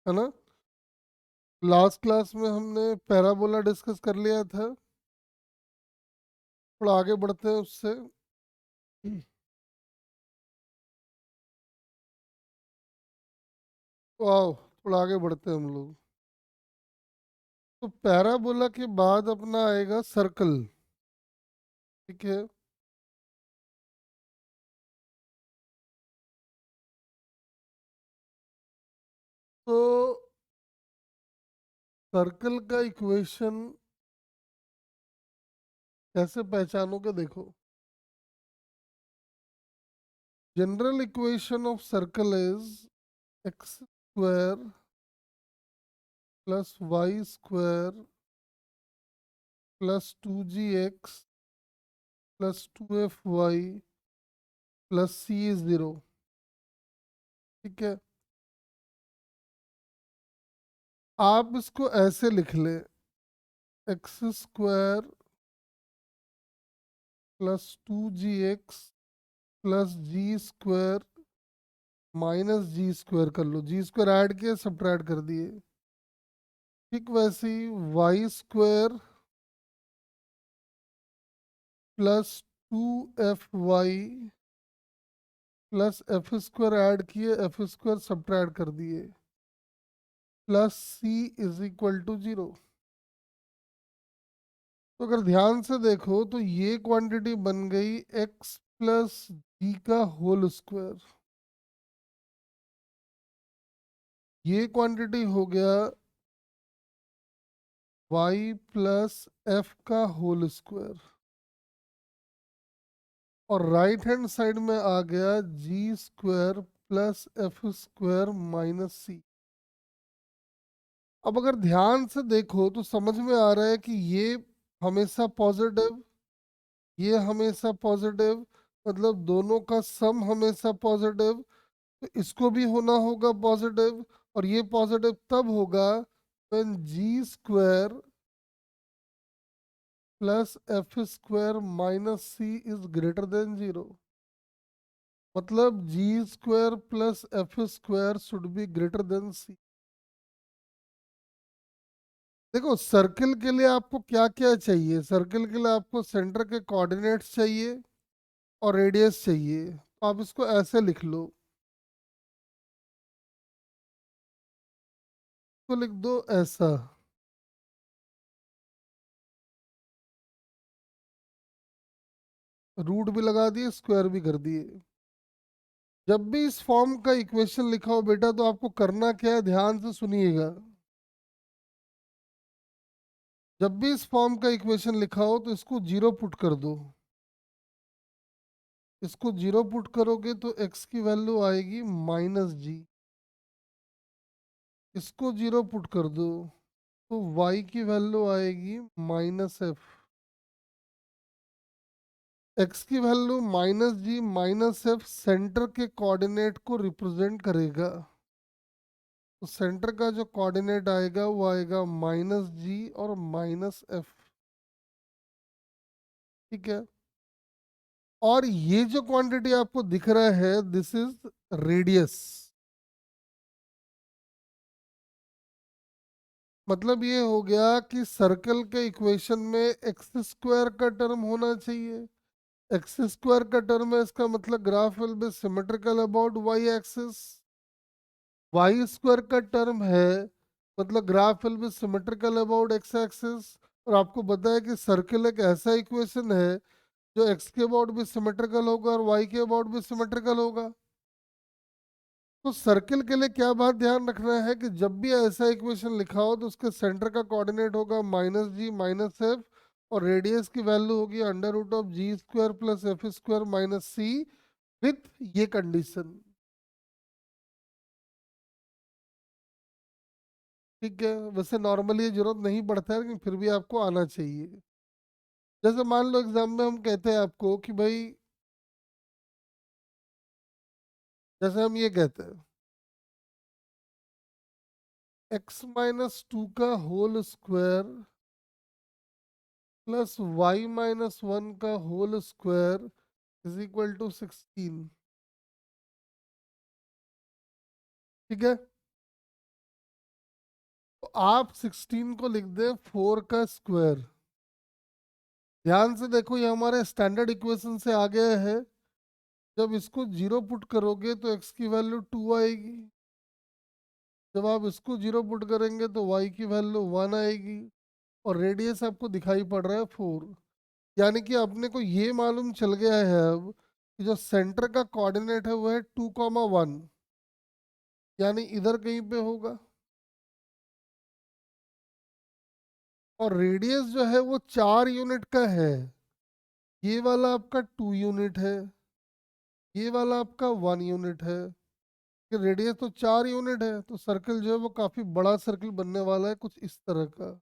है ना। Last class में हमने पैराबोला डिस्कस कर लिया था, थोड़ा आगे बढ़ते हैं उससे। वाह, थोड़ा आगे बढ़ते हैं हम लोग। तो पैराबोला के बाद अपना आएगा सर्कल। ठीक है। तो सर्कल का इक्वेशन कैसे पहचानोगे, देखो। General equation of circle is x square plus Y square plus 2gx plus 2fy plus C is 0। ठीक है। आप इसको ऐसे लिख ले, X square plus 2gx plus G square minus G square कर लो, जी स्क्वायर ऐड किए सब्ट्रैक्ट कर दिए। ठीक वैसे ही Y square plus 2fy plus F square add किए, एफ स्क्वायर सब्ट्रैक्ट कर दिए, plus C is equal to 0। तो अगर ध्यान से देखो तो ये क्वांटिटी बन गई एक्स प्लस जी का होल स्क्वायर, ये क्वांटिटी हो गया वाई प्लस एफ का होल स्क्वायर, और राइट हैंड साइड में आ गया G square plus F square minus C. अब अगर ध्यान से देखो तो समझ में आ रहा है कि ये हमेशा पॉजिटिव, ये हमेशा पॉजिटिव, मतलब दोनों का सम हमेशा पॉजिटिव। तो इसको भी होना होगा पॉजिटिव, और ये पॉजिटिव तब होगा when G square plus F square minus C is greater than 0। मतलब G square plus F square should be greater than C. देखो सर्किल के लिए आपको क्या क्या चाहिए, सर्किल के लिए आपको सेंटर के कोऑर्डिनेट्स चाहिए और रेडियस चाहिए। तो आप इसको ऐसे लिख लो, तो लिख दो ऐसा। रूट भी लगा दिए, स्क्वायर भी कर दिए। जब भी इस फॉर्म का इक्वेशन लिखा हो बेटा, तो आपको करना क्या है, ध्यान से सुनिएगा। जब भी इस फॉर्म का इक्वेशन लिखा हो तो इसको जीरो पुट कर दो। इसको जीरो पुट करोगे तो एक्स की वैल्यू आएगी माइनस जी। इसको जीरो पुट कर दो तो वाई की वैल्यू आएगी माइनस एफ। एक्स की value minus g minus F centre के कोऑर्डिनेट को रिप्रेजेंट करेगा। तो सेंटर का जो कोऑर्डिनेट आएगा वो आएगा माइनस जी और माइनस एफ। ठीक है। और ये जो क्वांटिटी आपको दिख रहा है दिस इज रेडियस। मतलब ये हो गया कि सर्कल के इक्वेशन में एक्स स्क्वायर का टर्म होना चाहिए। एक्स स्क्वायर का टर्म है, इसका मतलब graph will be symmetrical about y axis. Y square का टर्म है, मतलब graph will be symmetrical about x axis. और आपको बताया कि सर्कल एक ऐसा इक्वेशन है जो एक्स के अबाउट भी सिमेट्रिकल होगा और वाई के अबाउट भी सिमेट्रिकल होगा। तो सर्किल के लिए क्या बात ध्यान रखना है कि जब भी ऐसा इक्वेशन लिखा हो तो उसके सेंटर का कोऑर्डिनेट होगा माइनस जी माइनस एफ, और रेडियस की वैल्यू होगी under root of g square plus F square minus c, with ये कंडीशन। ठीक है। वैसे नॉर्मली ये जरूरत नहीं पड़ता है, लेकिन फिर भी आपको आना चाहिए। जैसे मान लो एग्जाम में हम कहते हैं आपको कि भाई, जैसे हम ये कहते हैं एक्स माइनस टू का whole square plus Y minus one का whole square is equal to 16। ठीक है। आप 16 को लिख दें 4 का स्क्वायर। ध्यान से देखो, ये हमारे स्टैंडर्ड इक्वेशन से आ गया है। जब इसको जीरो पुट करोगे तो x की वैल्यू 2 आएगी। जब आप इसको जीरो पुट करेंगे तो y की वैल्यू 1 आएगी। और रेडियस आपको दिखाई पड़ रहा है 4। यानी कि अपने को ये मालूम चल गया है अब कि जो सेंटर का कोऑर्डिनेट है वो है 2,1। यानी इधर कहीं पे होगा। और रेडियस जो है वो 4 यूनिट का है। ये वाला आपका 2 यूनिट है, ये वाला आपका 1 यूनिट है। कि रेडियस तो 4 यूनिट है, तो सर्कल जो है वो काफी बड़ा सर्कल बनने वाला है, कुछ इस तरह का।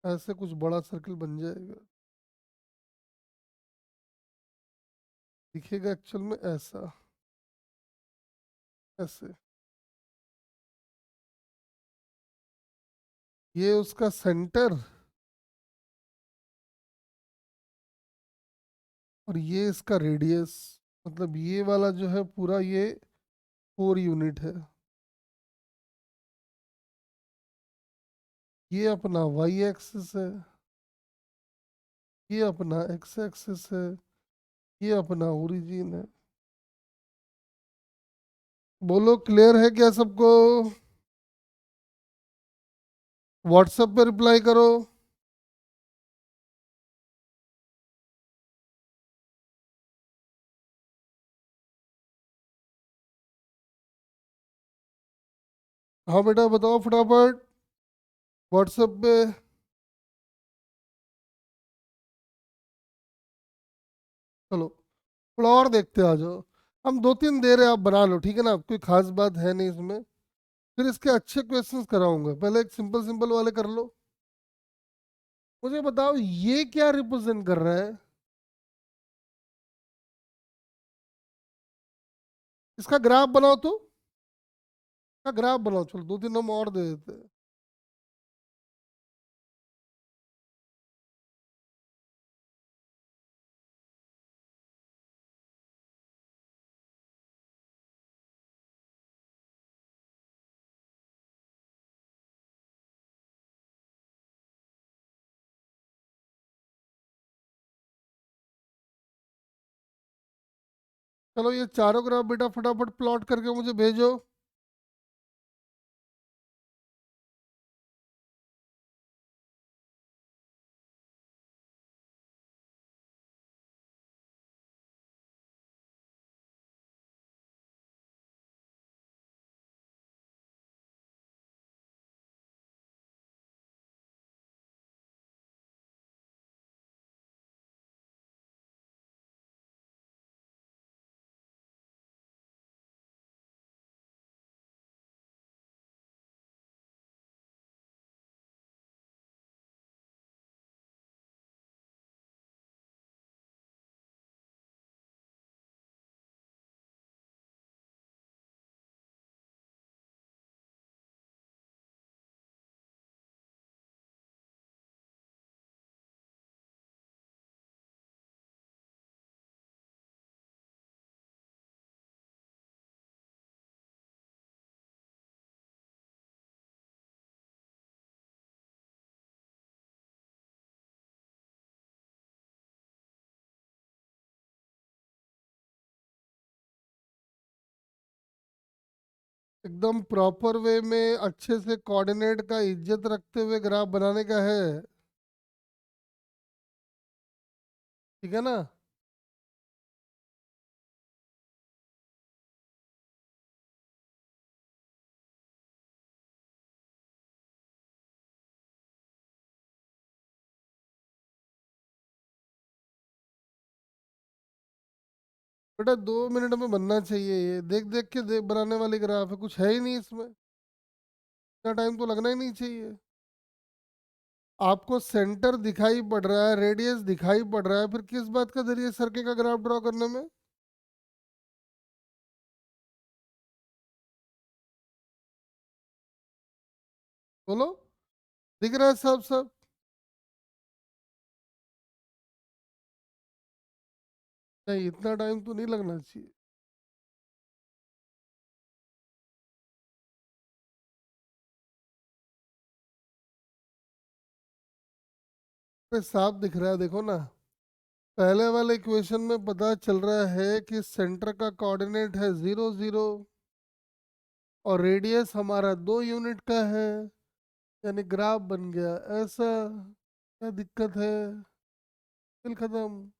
ऐसे कुछ बड़ा सर्कल बन जाएगा। दिखेगा एक्चुअल में ऐसा, ऐसे। ये उसका सेंटर, और ये इसका रेडियस। मतलब ये वाला जो है पूरा ये 4 यूनिट है। ये अपना वाई एक्सिस है, ये अपना एक्स एक्सिस है, ये अपना ओरिजिन है। बोलो, क्लियर है क्या सबको? व्हाट्सएप पे रिप्लाई करो। हाँ बेटा, बताओ फटाफट व्हाट्सएप पे। चलो, थोड़ा और देखते आ जाओ। हम दो तीन दे रहे हैं, आप बना लो, ठीक है ना? कोई खास बात है नहीं इसमें। फिर इसके अच्छे क्वेश्चंस कराऊंगा, पहले एक सिंपल सिंपल वाले कर लो। मुझे बताओ ये क्या रिप्रेजेंट कर रहा है? इसका ग्राफ बनाओ तो। इसका ग्राफ बनाओ, चलो दो तीन हम और दे देते हैं। चलो ये चारों ग्राफ बेटा फटाफट प्लॉट करके मुझे भेजो। एकदम प्रॉपर वे में अच्छे से कोऑर्डिनेट का इज्जत रखते हुए ग्राफ बनाने का है, ठीक है ना? बेटा 2 मिनट में बनना चाहिए, ये देख देख के देख बनाने वाली ग्राफ है, कुछ है ही नहीं इसमें। इतना टाइम तो लगना ही नहीं चाहिए। आपको सेंटर दिखाई पड़ रहा है, रेडियस दिखाई पड़ रहा है, फिर किस बात का जरिए सर्किल का ग्राफ ड्रॉ करने में? बोलो, दिख रहा है सब सब? नहीं, इतना टाइम तो नहीं लगना चाहिए। साफ दिख रहा है, देखो ना। पहले वाले इक्वेशन में पता चल रहा है कि सेंटर का कोऑर्डिनेट है 0 0 और रेडियस हमारा 2 यूनिट का है, यानी ग्राफ बन गया ऐसा। क्या दिक्कत है? फिर खत्म।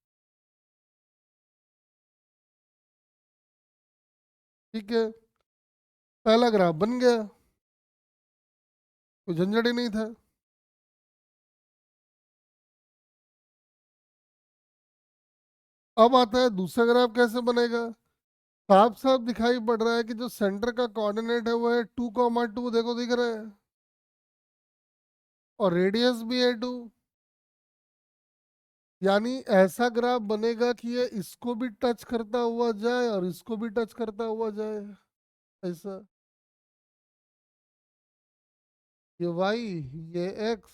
ठीक है, पहला ग्राफ बन गया, कोई झंझट ही नहीं था। अब आता है दूसरा ग्राफ कैसे बनेगा। साफ साफ दिखाई पड़ रहा है कि जो सेंटर का कोऑर्डिनेट है वो है 2 2, देखो दिख रहा है, और रेडियस भी है 2। यानी ऐसा ग्राफ बनेगा कि ये इसको भी टच करता हुआ जाए और इसको भी टच करता हुआ जाए, ऐसा। ये वाई, ये एक्स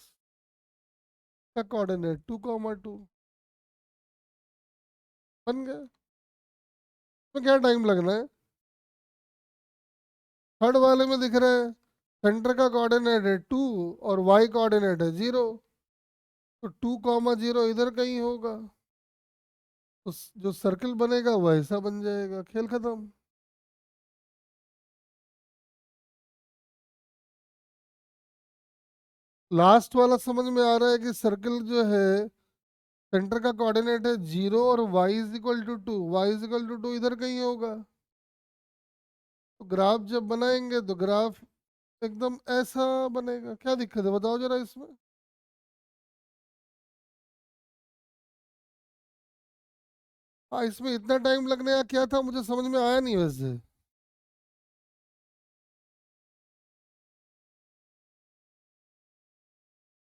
का कोऑर्डिनेट 2 2 बन गया। तो क्या टाइम लगना है? थर्ड वाले में दिख रहा है सेंटर का कोऑर्डिनेट है 2 और वाई कोऑर्डिनेट है 0, तो 2 0 इधर कहीं होगा, तो जो सर्कल बनेगा वैसा बन जाएगा, खेल खत्म। लास्ट वाला समझ में आ रहा है कि सर्कल जो है सेंटर का कोऑर्डिनेट है 0 और y is equal to 2, y is equal to 2 इधर कहीं होगा। तो ग्राफ जब बनाएंगे तो ग्राफ एकदम ऐसा बनेगा। क्या दिक्कत है बताओ जरा इसमें। हाँ, इसमें इतना टाइम लगने का क्या था, मुझे समझ में आया नहीं वैसे।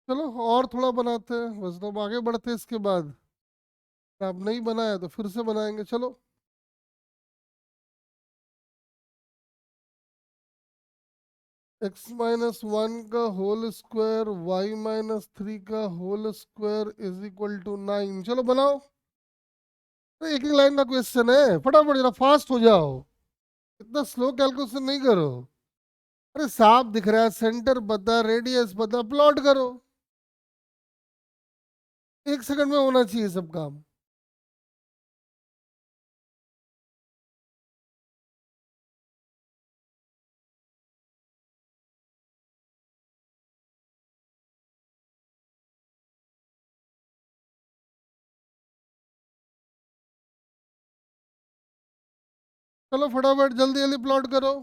चलो और थोड़ा बनाते हैं, बस तो अब आगे बढ़ते हैं इसके बाद। अब नहीं बनाया तो फिर से बनाएंगे, चलो। x-1 का होल स्क्वायर y-3 का whole square is equal to 9। चलो बनाओ। अरे एक ही लाइन का क्वेश्चन है, फटाफट जरा फास्ट हो जाओ, इतना स्लो कैलकुलेशन नहीं करो। अरे साफ दिख रहा है, सेंटर पता, रेडियस पता, प्लॉट करो। 1 सेकंड में होना चाहिए सब काम। चलो फटाफट जल्दी जल्दी प्लॉट करो।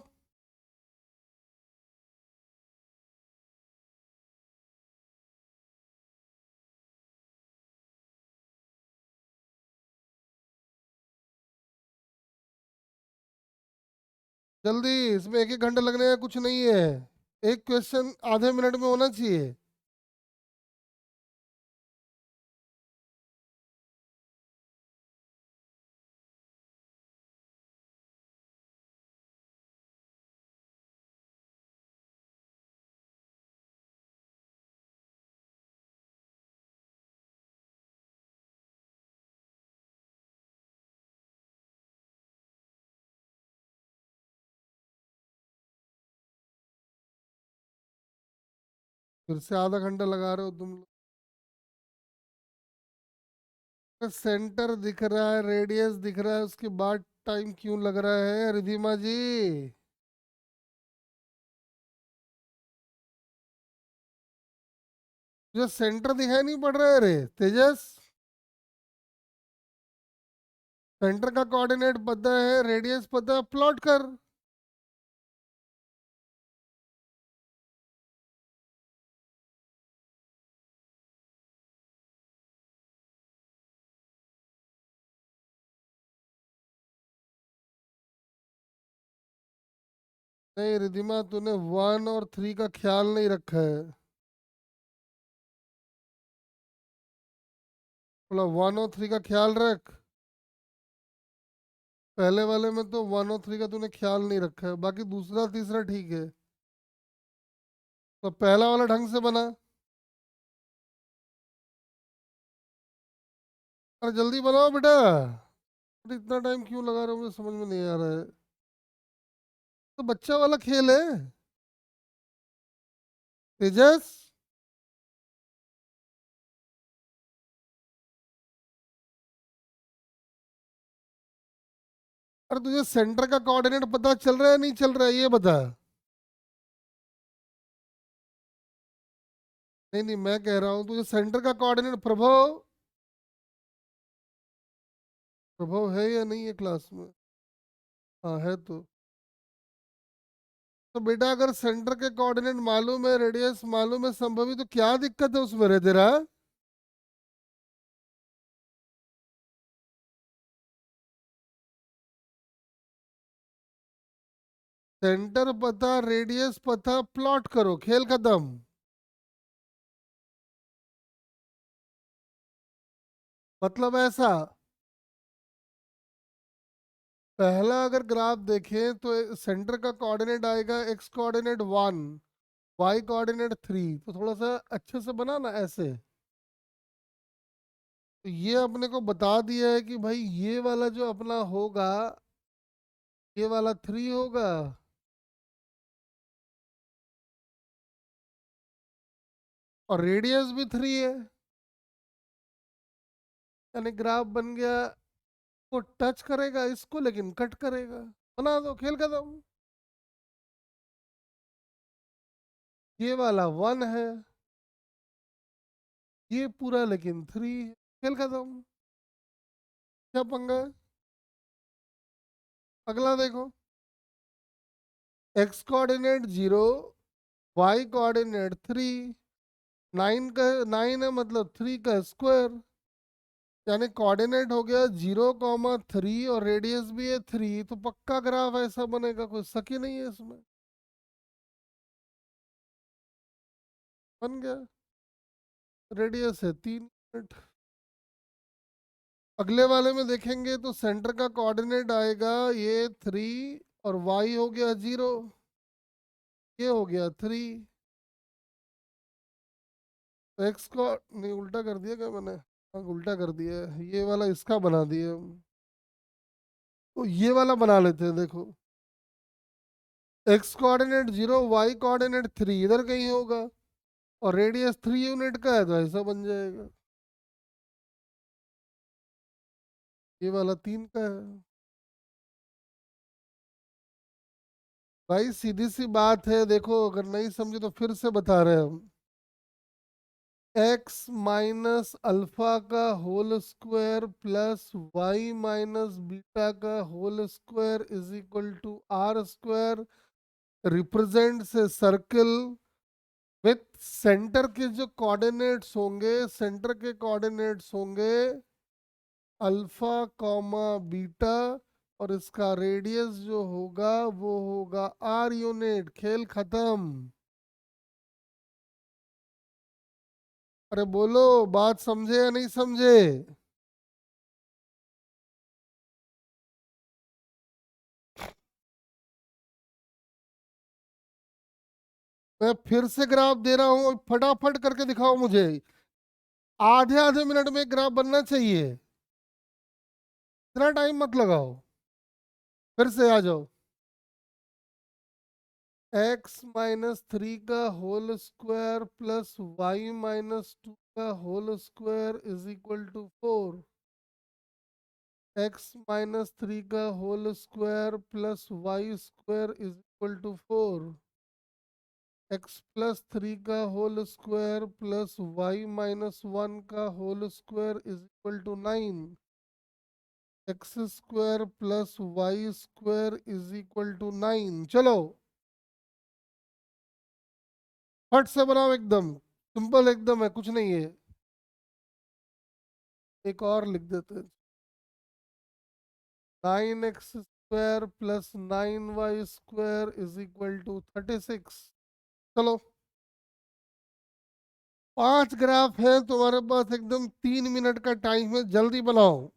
जल्दी, इसमें 1 1 घंटे लगने का कुछ नहीं है, एक क्वेश्चन आधे मिनट में होना चाहिए। फिर से आधा घंटा लगा रहे हो तुम लोग। सेंटर दिख रहा है, रेडियस दिख रहा है, उसके बाद टाइम क्यों लग रहा है रिधिमा जी? जो सेंटर दिखाई नहीं पड़ रहा है रे तेजस? सेंटर का कोऑर्डिनेट पता है, रेडियस पता है, प्लॉट कर। नहीं रिधिमा, तूने 1 और 3 का ख्याल नहीं रखा है। बोला 1 और 3 का ख्याल रख। पहले वाले में तो 1 और 3 का तूने ख्याल नहीं रखा है, बाकी दूसरा तीसरा ठीक है। तो पहला वाला ढंग से बना। अरे जल्दी बनाओ बेटा। अरे इतना टाइम क्यों लगा रहे हो, मुझे समझ में नहीं आ रहा है। तो बच्चा वाला खेल है तेजस। अरे तुझे सेंटर का कोऑर्डिनेट पता चल रहा है नहीं चल रहा है ये बता। नहीं नहीं मैं कह रहा हूँ तुझे सेंटर का कोऑर्डिनेट प्रभव, प्रभव है या नहीं है क्लास में? हाँ है तो बेटा अगर सेंटर के कोऑर्डिनेट मालूम है, रेडियस मालूम है, संभवी, तो क्या दिक्कत है उसमें रे तेरा? सेंटर पता, रेडियस पता, प्लॉट करो, खेल खत्म। मतलब ऐसा, पहला अगर ग्राफ देखें तो सेंटर का कोऑर्डिनेट आएगा एक्स कोऑर्डिनेट 1, वाई कोऑर्डिनेट 3, तो थोड़ा सा अच्छे से बना ना ऐसे। तो ये अपने को बता दिया है कि भाई ये वाला जो अपना होगा, ये वाला 3 होगा, और रेडियस भी 3 है, यानी ग्राफ बन गया। वो टच करेगा इसको लेकिन कट करेगा। बना दो, खेल खत्म। ये वाला 1 है, ये पूरा लेकिन 3 है, खेल खत्म। क्या पंगा है? अगला देखो, एक्स कोऑर्डिनेट 0, वाई कोऑर्डिनेट 3, 9 है मतलब 3 का स्क्वायर, यानी कोऑर्डिनेट हो गया 0, 3 और रेडियस भी है 3, तो पक्का ग्राफ ऐसा बनेगा, कोई शक ही नहीं है इसमें। बन गया। रेडियस है 3 यूनिट। अगले वाले में देखेंगे तो सेंटर का कोऑर्डिनेट आएगा ये 3, और वाई हो गया 0, ये हो गया 3। तो एक्स को नहीं उल्टा कर दिया क्या मैंने? हाँ उल्टा कर दिया है, ये वाला इसका बना दिया हम। तो ये वाला बना लेते हैं, देखो एक्स कोऑर्डिनेट 0, वाई कोऑर्डिनेट 3 इधर कहीं होगा, और रेडियस 3 यूनिट का है, तो ऐसा बन जाएगा। ये वाला 3 का है। भाई सीधी सी बात है, देखो अगर नहीं समझे तो फिर से बता रहे हैं हम। एक्स माइनस अल्फा का whole square plus Y minus beta का whole square is equal to are square represents a circle with centre के जो कोऑर्डिनेट्स होंगे, सेंटर के कोऑर्डिनेट्स होंगे अल्फा कॉमा बीटा, और इसका रेडियस जो होगा वो होगा आर यूनिट, खेल खत्म। अरे बोलो, बात समझे या नहीं समझे? मैं फिर से ग्राफ दे रहा हूँ, फटाफट करके दिखाओ मुझे। आधे आधे मिनट में ग्राफ बनना चाहिए, इतना टाइम मत लगाओ। फिर से आ जाओ। एक्स माइनस 3 का whole square plus Y minus 2 का whole square is equal to 4। X minus 3 का whole square plus Y square is equal to 4। X plus 3 का whole square plus Y minus 1 का whole square is equal to 9। X square plus Y square is equal to 9। चलो फट से बनाओ, एकदम simple एकदम है, कुछ नहीं है। एक और लिख देते हैं, 9x² plus 9y² is equal to 36। चलो 5 ग्राफ है तुम्हारे पास, एकदम 3 मिनट का टाइम है, जल्दी बनाओ।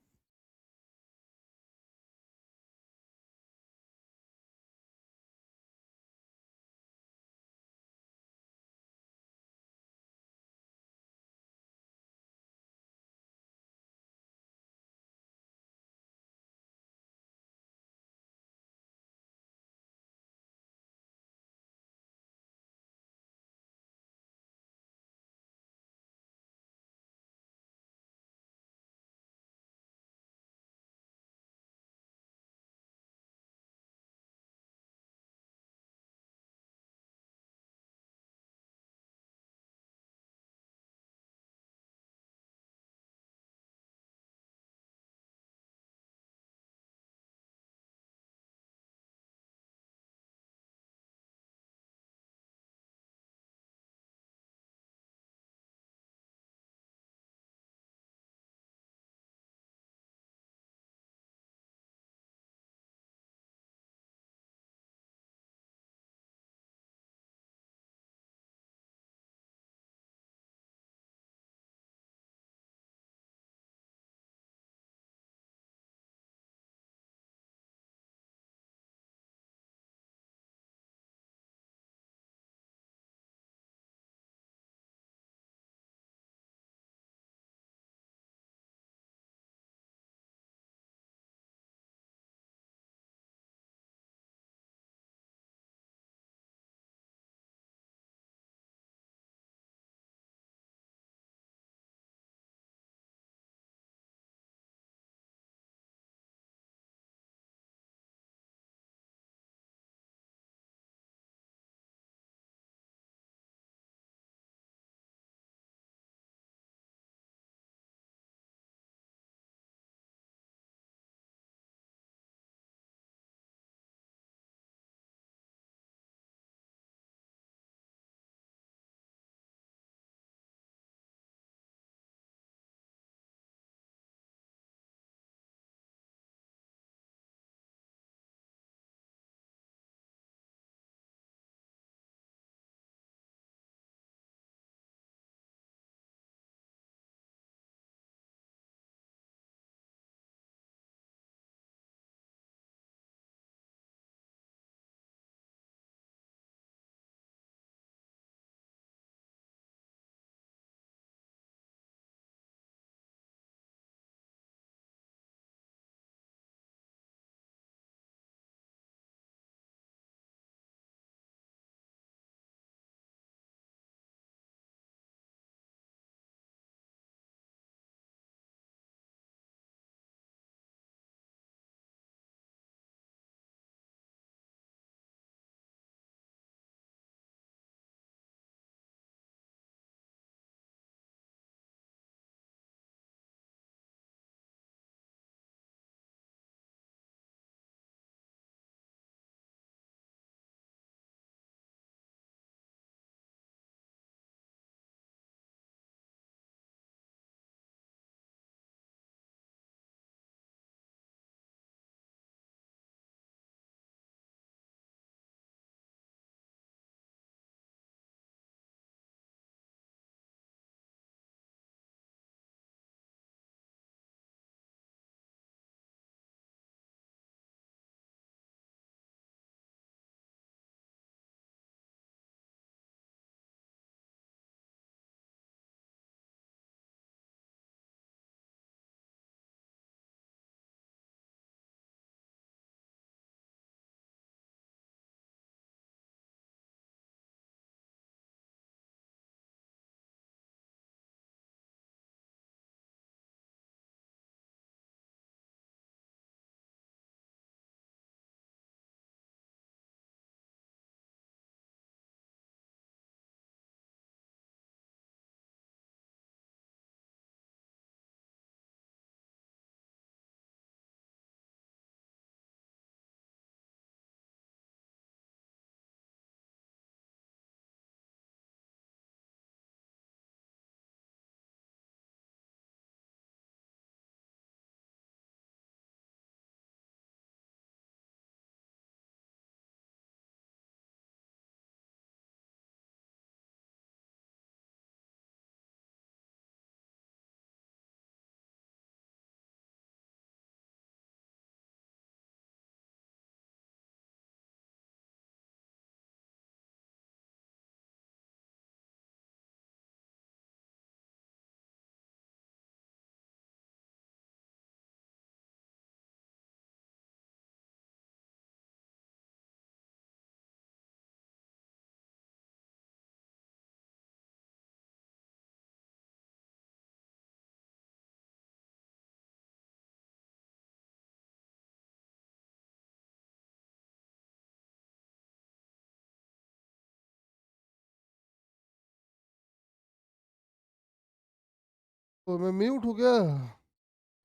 तो मैं म्यूट हो गया।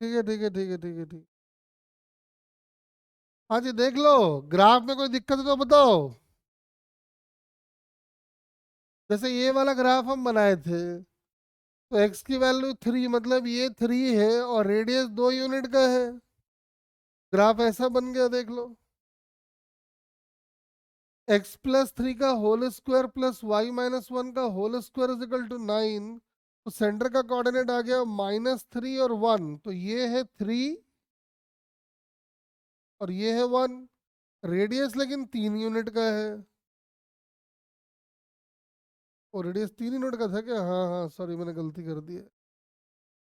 ठीक है ठीक है ठीक है ठीक है ठीक। हाँ जी देख लो। ग्राफ में कोई दिक्कत है तो बताओ। जैसे ये वाला ग्राफ हम बनाए थे, तो एक्स की वैल्यू 3, मतलब ये 3 है और रेडियस 2 यूनिट का है। ग्राफ ऐसा बन गया देख लो। x+3 का होल स्क्वायर प्लस y-1 का whole square is equal to 9। तो सेंटर का कोऑर्डिनेट आ गया -3 और 1, तो ये है 3 और ये है 1। रेडियस लेकिन 3 यूनिट का है। और रेडियस 3 यूनिट का था क्या? हाँ हाँ सॉरी, मैंने गलती कर दी है।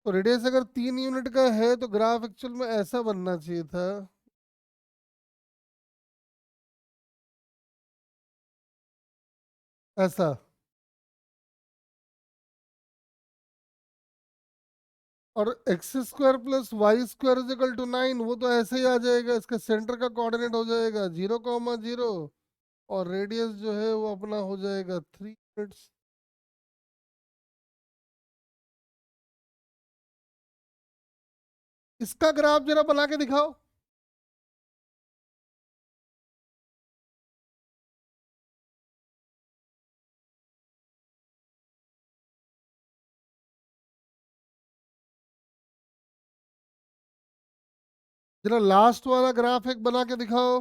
तो रेडियस अगर 3 यूनिट का है तो ग्राफ एक्चुअल में ऐसा बनना चाहिए था। ऐसा। और x² plus y² is equal to 9, वो तो ऐसे ही आ जाएगा। इसका सेंटर का कोऑर्डिनेट हो जाएगा 0,0 और रेडियस जो है वो अपना हो जाएगा 3 यूनिट्स। इसका ग्राफ जरा बना के दिखाओ। जरा लास्ट वाला ग्राफ एक बना के दिखाओ।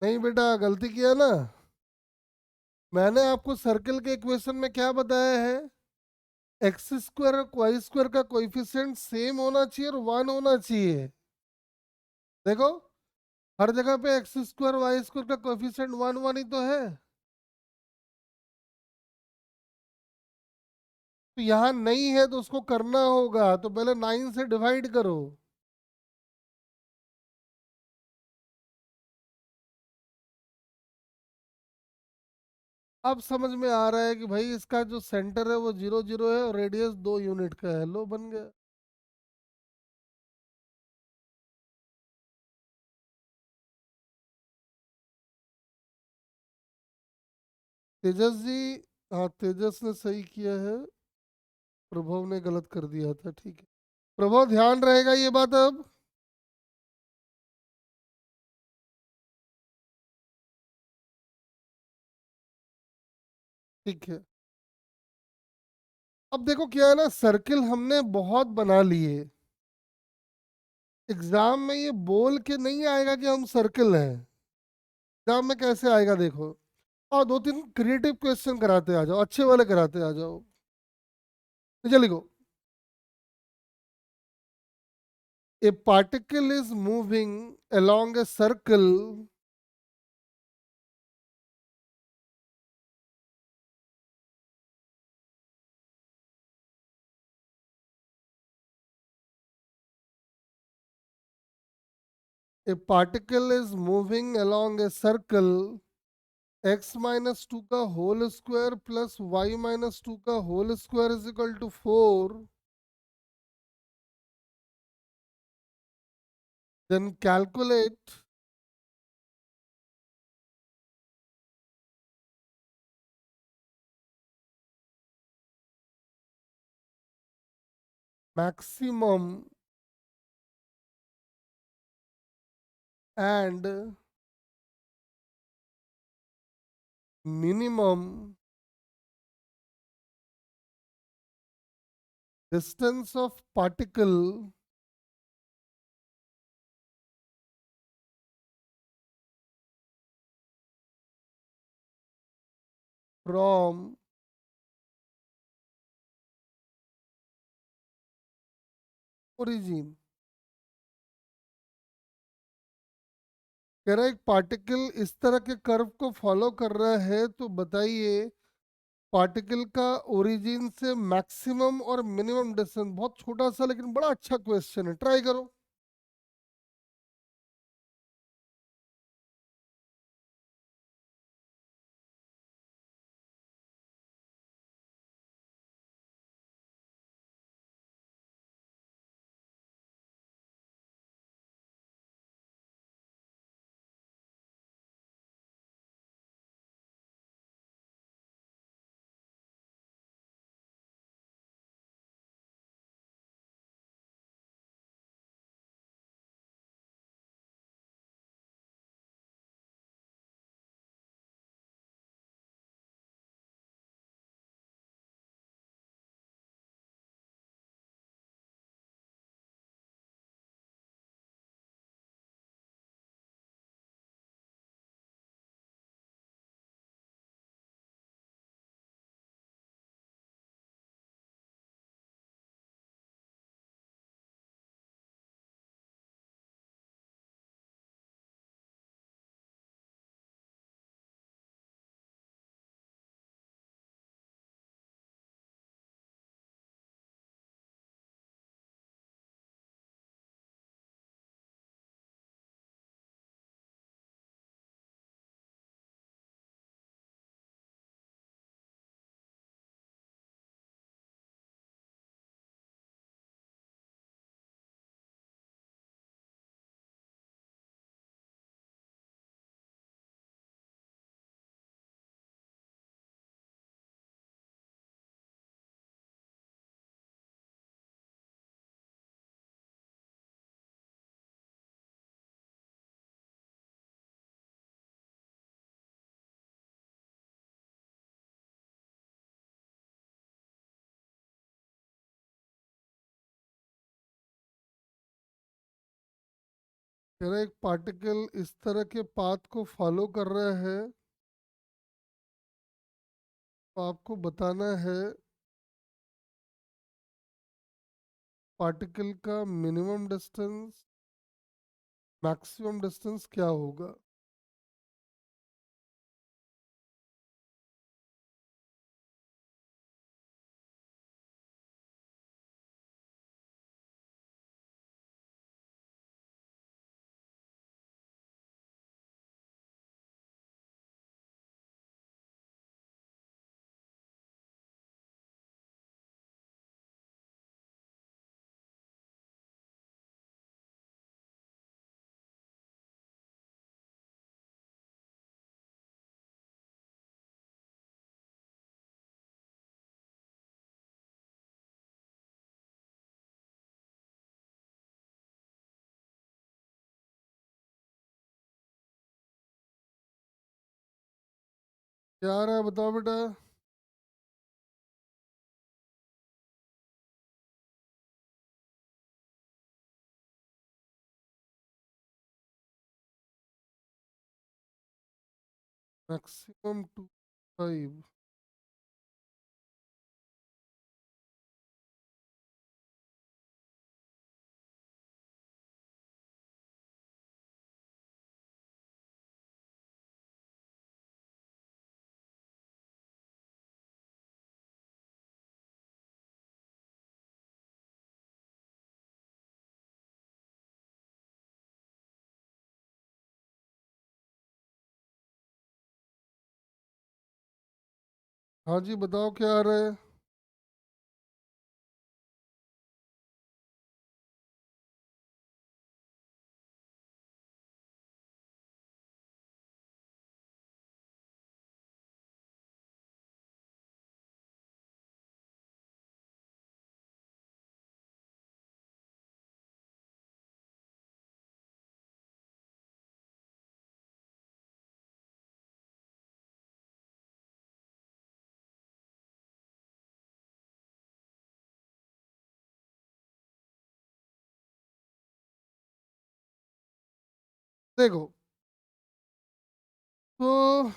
नहीं बेटा, गलती किया ना। मैंने आपको सर्कल के इक्वेशन में क्या बताया है? x² और y² का कोएफिशिएंट सेम होना चाहिए और 1 होना चाहिए। देखो, हर जगह पे x² y² का कोएफिशिएंट 1 1 ही तो है। तो यहाँ नहीं है तो उसको करना होगा, तो पहले 9 से डिवाइड करो। अब समझ में आ रहा है कि भाई इसका जो सेंटर है वो 0 0 है और रेडियस 2 यूनिट का है। लो बन गया। तेजस जी। हाँ तेजस ने सही किया है। प्रभव ने गलत कर दिया था, ठीक है। प्रभव ध्यान रहेगा ये बात अब। ठीक है। अब देखो क्या है ना, सर्किल हमने बहुत बना लिए। एग्जाम में ये बोल के नहीं आएगा कि हम सर्किल हैं। एग्जाम में कैसे आएगा देखो। और दो तीन क्रिएटिव क्वेश्चन कराते आ जाओ, अच्छे वाले कराते आ जाओ। चलिए लिखो। A particle is moving along a circle. A particle is moving along a circle. x-2 का होल स्क्वायर प्लस y-2 का whole square is equal to 4। Then calculate maximum and minimum distance of particle from origin। कह रहा है एक particle इस तरह के curve को फॉलो कर रहा है, तो बताइए पार्टिकल का ओरिजिन से मैक्सिमम और मिनिमम डिस्टेंस। बहुत छोटा सा लेकिन बड़ा अच्छा क्वेश्चन है, ट्राई करो। कह रहा है एक पार्टिकल इस तरह के पाथ को फॉलो कर रहा है, तो आपको बताना है पार्टिकल का मिनिमम डिस्टेंस मैक्सिमम डिस्टेंस क्या होगा। क्या आ रहा है बताओ बेटा। मैक्सिमम 2.5। हाँ जी बताओ क्या आ रहा है। देखो, तो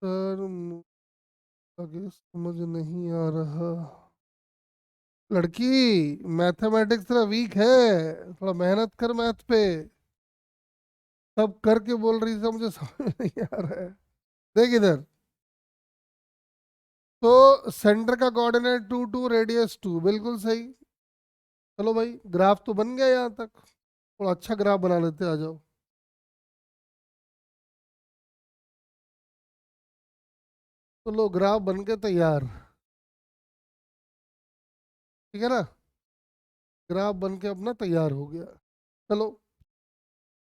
सर आगे समझ नहीं आ रहा। लड़की, मैथमेटिक्स तेरा वीक है, थोड़ा मेहनत कर मैथ पे। सब करके बोल रही था मुझे समझ नहीं आ रहा है। देख इधर, तो सेंटर का कोऑर्डिनेट 2 2, रेडियस 2, बिल्कुल सही। चलो भाई, ग्राफ तो बन गया यहाँ तक। थोड़ा अच्छा ग्राफ बना लेते, आ जाओ। तो लो, ग्राफ बन के तैयार। ठीक है ना, ग्राफ बन के अपना तैयार हो गया। चलो,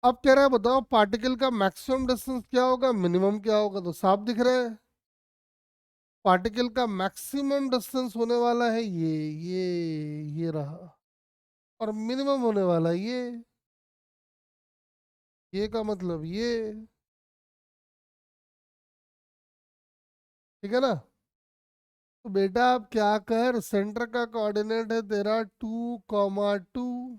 अब कह रहा है बताओ पार्टिकल का मैक्सिमम डिस्टेंस क्या होगा, मिनिमम क्या होगा। तो साफ दिख रहा है, पार्टिकल का मैक्सिमम डिस्टेंस होने वाला है ये रहा। और मिनिमम होने वाला है ये का मतलब ये। ठीक है ना। तो बेटा आप क्या कर, सेंटर का कोऑर्डिनेट है तेरा 2, 2।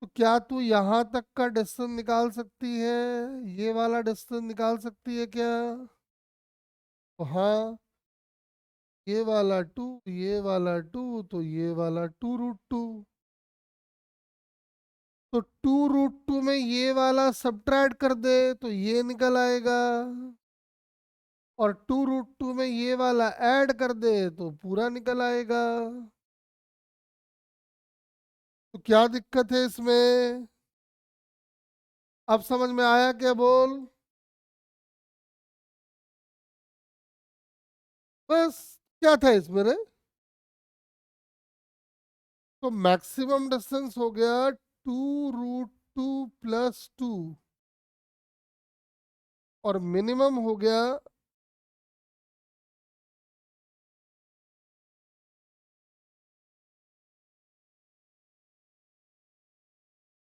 तो क्या तू यहाँ तक का डिस्टेंस निकाल सकती है, ये वाला डिस्टेंस निकाल सकती है क्या। तो हाँ, ये वाला 2, ये वाला 2, तो ये वाला 2√2। तो 2√2 में ये वाला सब्ट्रैक्ट कर दे तो ये निकल आएगा। और 2√2 में ये वाला ऐड कर दे तो पूरा निकल आएगा। तो क्या दिक्कत है इसमें। अब समझ में आया क्या, बोल। बस, क्या था इसमें रे। तो मैक्सिमम डिस्टेंस हो गया 2√2 + 2। और मिनिमम हो गया,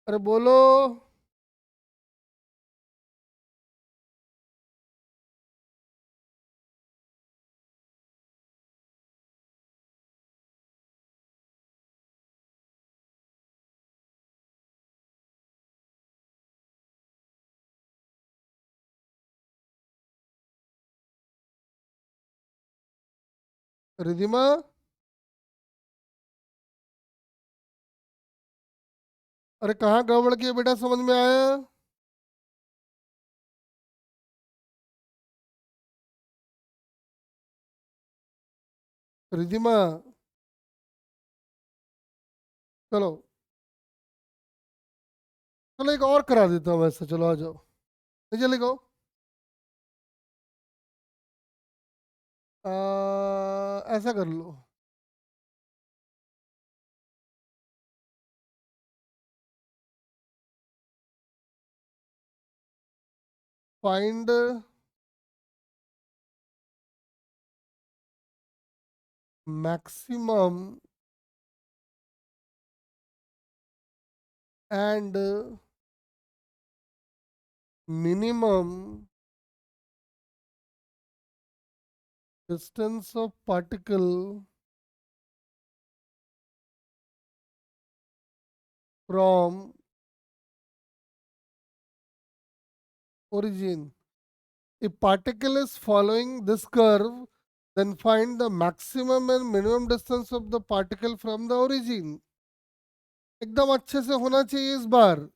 अरे बोलो। रिधिमा, अरे कहाँ गड़बड़ की है बेटा, समझ में आया? रिधिमा, चलो, चलो एक और करा देता हूँ वैसे, चलो आ जाओ, नीचे लिखो। ऐसा कर लो, find maximum and minimum distance of particle from origin. If particle is following this curve, then find the maximum and minimum distance of the particle from the origin. एकदम अच्छे से होना चाहिए इस बार।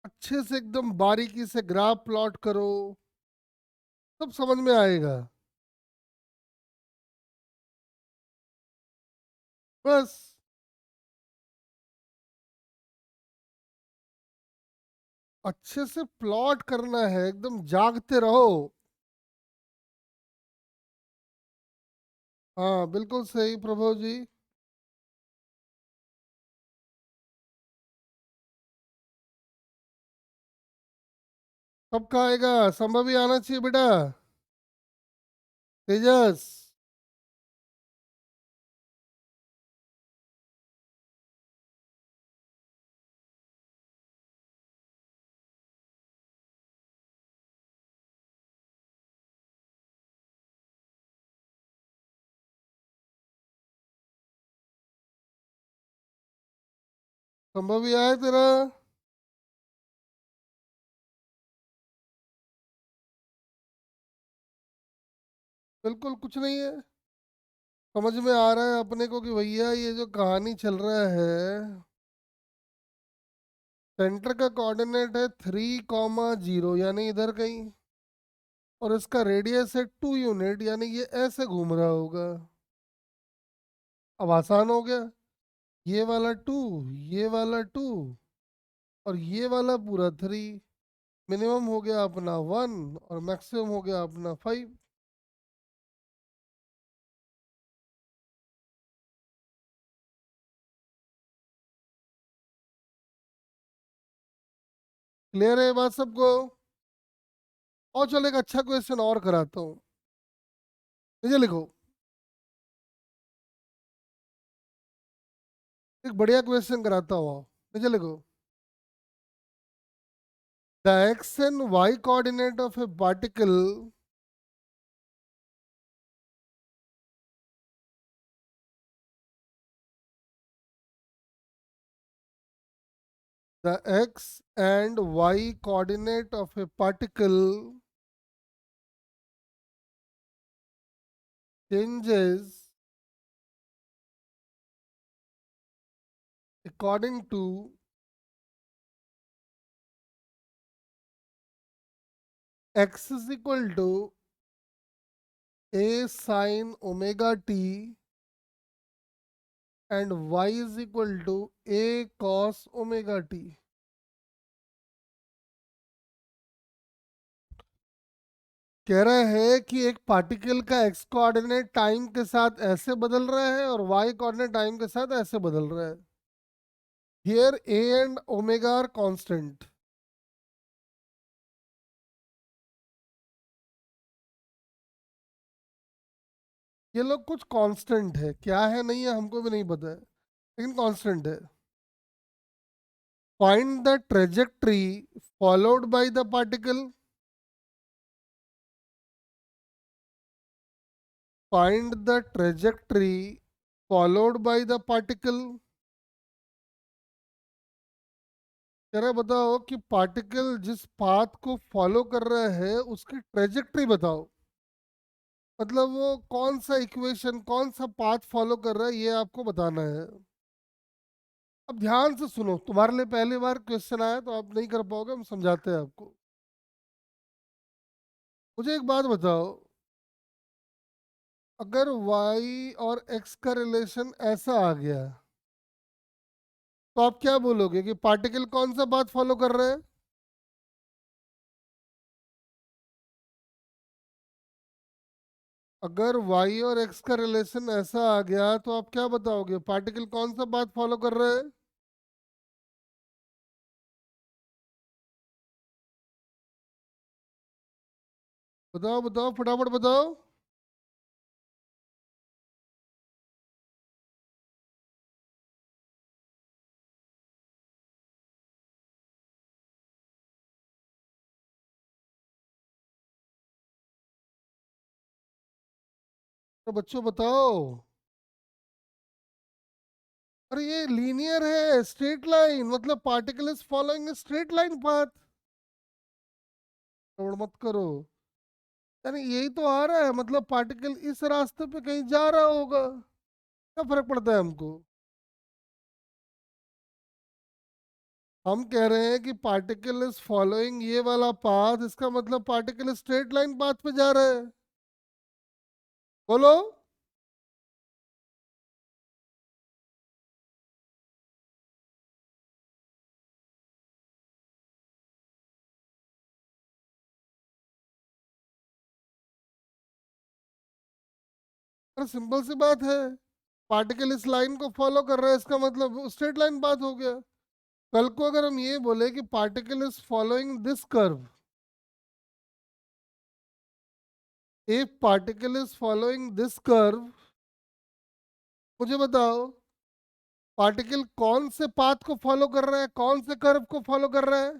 अच्छे से एकदम बारीकी से ग्राफ प्लॉट करो, सब समझ में आएगा। बस अच्छे से प्लॉट करना है, एकदम जागते रहो। हाँ बिल्कुल सही प्रभु जी। सबका आएगा, संभव ही आना चाहिए बेटा। तेजस, संभव ही आया तेरा। बिल्कुल कुछ नहीं है, समझ में आ रहा है अपने को कि भैया ये जो कहानी चल रहा है, सेंटर का कोऑर्डिनेट है 3,0 यानी इधर कहीं, और इसका रेडियस है 2 यूनिट, यानी ये ऐसे घूम रहा होगा। अब आसान हो गया, ये वाला 2, ये वाला 2, और ये वाला पूरा 3। मिनिमम हो गया अपना 1 और मैक्सिमम हो गया अपना 5। क्लियर है ये बात सबको? और चलो एक अच्छा क्वेश्चन और कराता हूँ, नीचे लिखो। एक बढ़िया क्वेश्चन कराता हूँ, नीचे लिखो। The x and y coordinate of a particle, the x and y coordinate of a particle changes according to x is equal to a sine omega t and y is equal to a cos omega t। कह रहा है कि एक particle का x coordinate time के साथ ऐसे बदल रहा है और वाई कोऑर्डिनेट टाइम के साथ ऐसे बदल रहा है। Here a and omega are constant. ये लोग कुछ कांस्टेंट है, क्या है नहीं है हमको भी नहीं पता है, लेकिन कांस्टेंट है। Find the trajectory followed by the particle. Find the trajectory followed by the particle. कह रहा है बताओ कि पार्टिकल जिस पाथ को फॉलो कर रहा है उसकी ट्रेजेक्ट्री बताओ। मतलब वो कौन सा इक्वेशन कौन सा पाथ फॉलो कर रहा है ये आपको बताना है। अब ध्यान से सुनो, तुम्हारे लिए पहली बार क्वेश्चन आया तो आप नहीं कर पाओगे, हम समझाते हैं आपको। मुझे एक बात बताओ, अगर y और x का रिलेशन ऐसा आ गया तो आप क्या बोलोगे कि पार्टिकल कौन सा पाथ फॉलो कर रहा है? अगर y और x का रिलेशन ऐसा आ गया तो आप क्या बताओगे, पार्टिकल कौन सा पाथ फॉलो कर रहा है? बताओ बताओ फटाफट बताओ। तो बच्चों बताओ। अरे ये लीनियर है, स्ट्रेट लाइन, मतलब particle is following straight line path. गड़बड़ मत करो। यानी यही तो आ रहा है, मतलब पार्टिकल इस रास्ते पे कहीं जा रहा होगा। क्या फर्क पड़ता है हमको? हम कह रहे हैं कि पार्टिकल इज फॉलोइंग ये वाला पाथ, इसका मतलब पार्टिकल स्ट्रेट लाइन पाथ पे जा रहा है। बोलो। अरे सिंपल सी बात है, पार्टिकल इस लाइन को फॉलो कर रहा है, इसका मतलब स्ट्रेट लाइन पाथ हो गया। कल को अगर हम ये बोले कि particle is following this curve, if particle is following this curve, मुझे बताओ पार्टिकल कौन से पाथ को फॉलो कर रहा है, कौन से कर्व को फॉलो कर रहा है?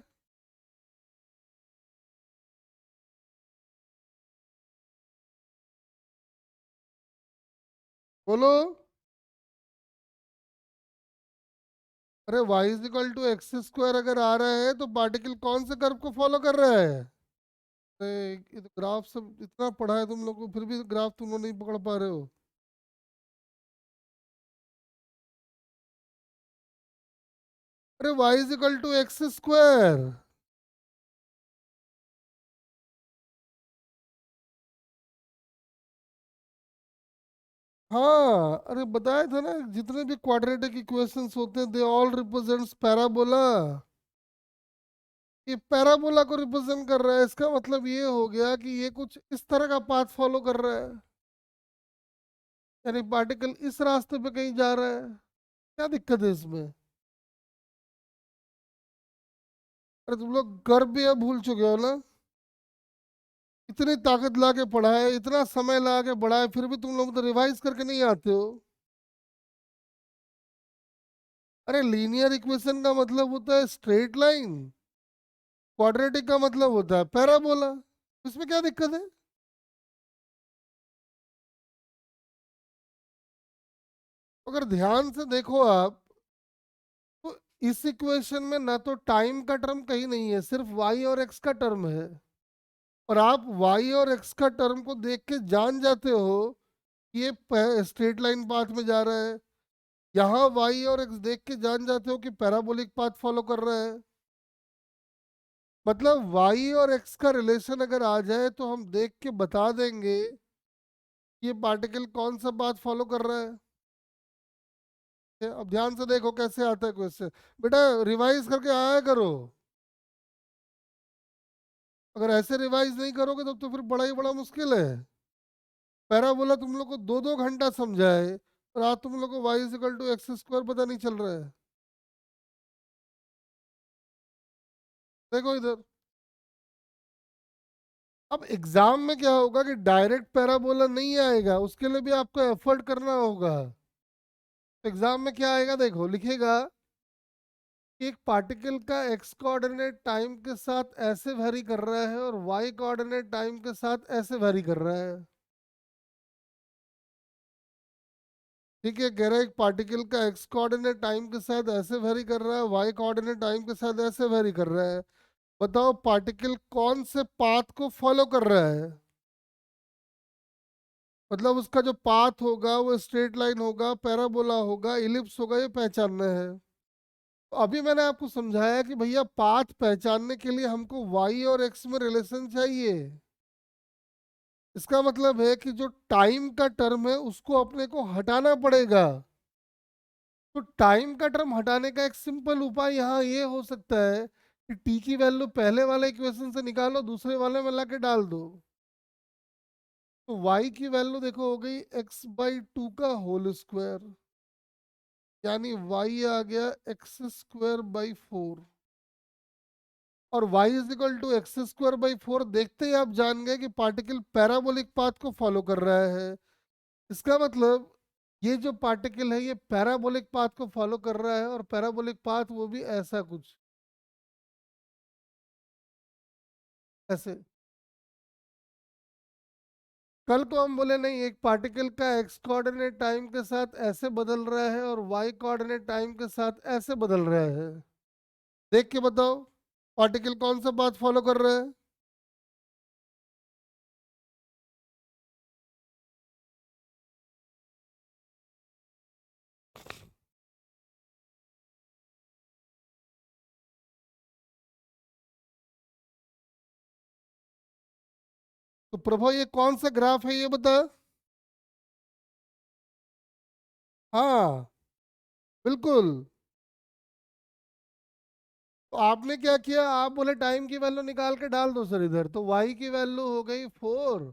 बोलो। अरे y is equal to x square अगर आ रहा है तो पार्टिकल कौन से कर्व को फॉलो कर रहा है? अरे ये तो ग्राफ सब इतना पढ़ा है तुम लोग को, फिर भी ग्राफ तुम लोग नहीं पकड़ पा रहे हो। अरे y is equal to x square. हाँ अरे बताया था ना, जितने भी क्वाड्रेटिक इक्वेशंस होते हैं दे ऑल रिप्रेजेंट्स पैराबोला। ये पैराबोला को रिप्रेजेंट कर रहा है, इसका मतलब ये हो गया कि ये कुछ इस तरह का पाथ फॉलो कर रहा है। यानी पार्टिकल इस रास्ते पे कहीं जा रहा है। क्या दिक्कत है इसमें? अरे तुम लोग कर्व भी अब भूल चुके हो ना। इतनी ताकत ला के पढ़ा है, इतना समय ला के पढ़ा है, फिर भी तुम लोग तो रिवाइज करके नहीं आते हो। अरे लीनियर इक्वेशन का मतलब होता है स्ट्रेट लाइन, क्वाड्रेटिक का मतलब होता है पैराबोला। इसमें क्या दिक्कत है? अगर ध्यान से देखो आप, तो इस इक्वेशन में ना तो टाइम का टर्म कहीं नहीं है, सिर्फ वाई और एक्स का टर्म है। और आप वाई और एक्स का टर्म को देख के जान जाते हो कि ये स्ट्रेट लाइन पाथ में जा रहा है। यहाँ वाई और एक्स देख के जान जाते हो कि पैराबोलिक पाथ फॉलो कर रहा है। मतलब वाई और एक्स का रिलेशन अगर आ जाए तो हम देख के बता देंगे कि ये पार्टिकल कौन सा पाथ फॉलो कर रहा है। अब ध्यान से देखो कैसे आता है क्वेश्चन। बेटा रिवाइज करके आया करो। अगर ऐसे रिवाइज नहीं करोगे तब तो फिर बड़ा ही बड़ा मुश्किल है। पैराबोला तुम लोग को 2-2 घंटा समझाए और आज तुम लोग को y is equal to x square पता नहीं चल रहा है। देखो इधर। अब एग्जाम में क्या होगा कि डायरेक्ट पैराबोला नहीं आएगा, उसके लिए भी आपको एफर्ट करना होगा। एग्जाम में क्या आएगा, देखो लिखेगा कि एक पार्टिकल का एक्स कोऑर्डिनेट टाइम के साथ ऐसे वेरी कर रहा है और वाई कोऑर्डिनेट टाइम के साथ ऐसे वेरी कर रहा है। ठीक है, कह रहा है एक पार्टिकल का एक्स कोऑर्डिनेट टाइम के साथ ऐसे वेरी कर रहा है, वाई कोऑर्डिनेट टाइम के साथ ऐसे वेरी कर रहा है। बताओ पार्टिकल कौन से पाथ को फॉलो कर रहा है। मतलब उसका जो पाथ होगा वो स्ट्रेट लाइन होगा, पैराबोला होगा, इलिप्स होगा, ये पहचानना है। तो अभी मैंने आपको समझाया कि भैया पाथ पहचानने के लिए हमको वाई और एक्स में रिलेशन चाहिए। इसका मतलब है कि जो टाइम का टर्म है उसको अपने को हटाना पड़ेगा। तो टाइम का टर्म हटाने का एक सिंपल उपाय यहाँ ये हो सकता है कि टी की वैल्यू पहले वाले इक्वेशन से निकालो, दूसरे वाले में लाके डाल दो। तो y की वैल्यू देखो हो गई x/2 का होल स्क्वायर, यानी y आ गया x² बाई 4। और y is equal to x² by 4 देखते ही आप जान गए कि पार्टिकल पैराबोलिक पाथ को फॉलो कर रहा है। इसका मतलब ये जो पार्टिकल है ये पैराबोलिक पाथ को फॉलो कर रहा है, और पैराबोलिक पाथ वो भी ऐसा कुछ ऐसे। कल को हम बोले नहीं, एक पार्टिकल का एक्स कोऑर्डिनेट टाइम के साथ ऐसे बदल रहा है और वाई कोऑर्डिनेट टाइम के साथ ऐसे बदल रहा है। देख के बताओ पार्टिकल कौन सा पाथ फॉलो कर रहा है। तो प्रभु ये कौन सा ग्राफ है ये बता। हाँ बिल्कुल। तो आपने क्या किया, आप बोले टाइम की वैल्यू निकाल के डाल दो सर इधर, तो वाई की वैल्यू हो गई 4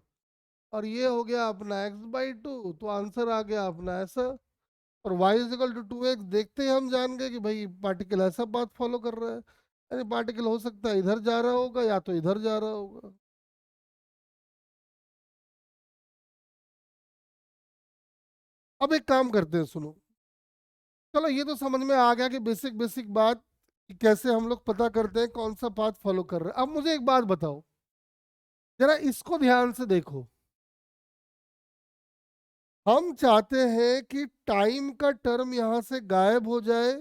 और ये हो गया अपना x/2, तो आंसर आ गया अपना ऐसा। और y is equal to 2x देखते ही हम जान गए कि भाई पार्टिकल ऐसा पाथ फॉलो कर रहा है, यानी पार्टिकल हो सकता है इधर जा रहा होगा या तो इधर जा रहा होगा। अब एक काम करते हैं, सुनो। चलो ये तो समझ में आ गया कि बेसिक बेसिक बात कि कैसे हम लोग पता करते हैं कौन सा पाथ फॉलो कर रहे हैं। अब मुझे एक बात बताओ, जरा इसको ध्यान से देखो। हम चाहते हैं कि टाइम का टर्म यहां से गायब हो जाए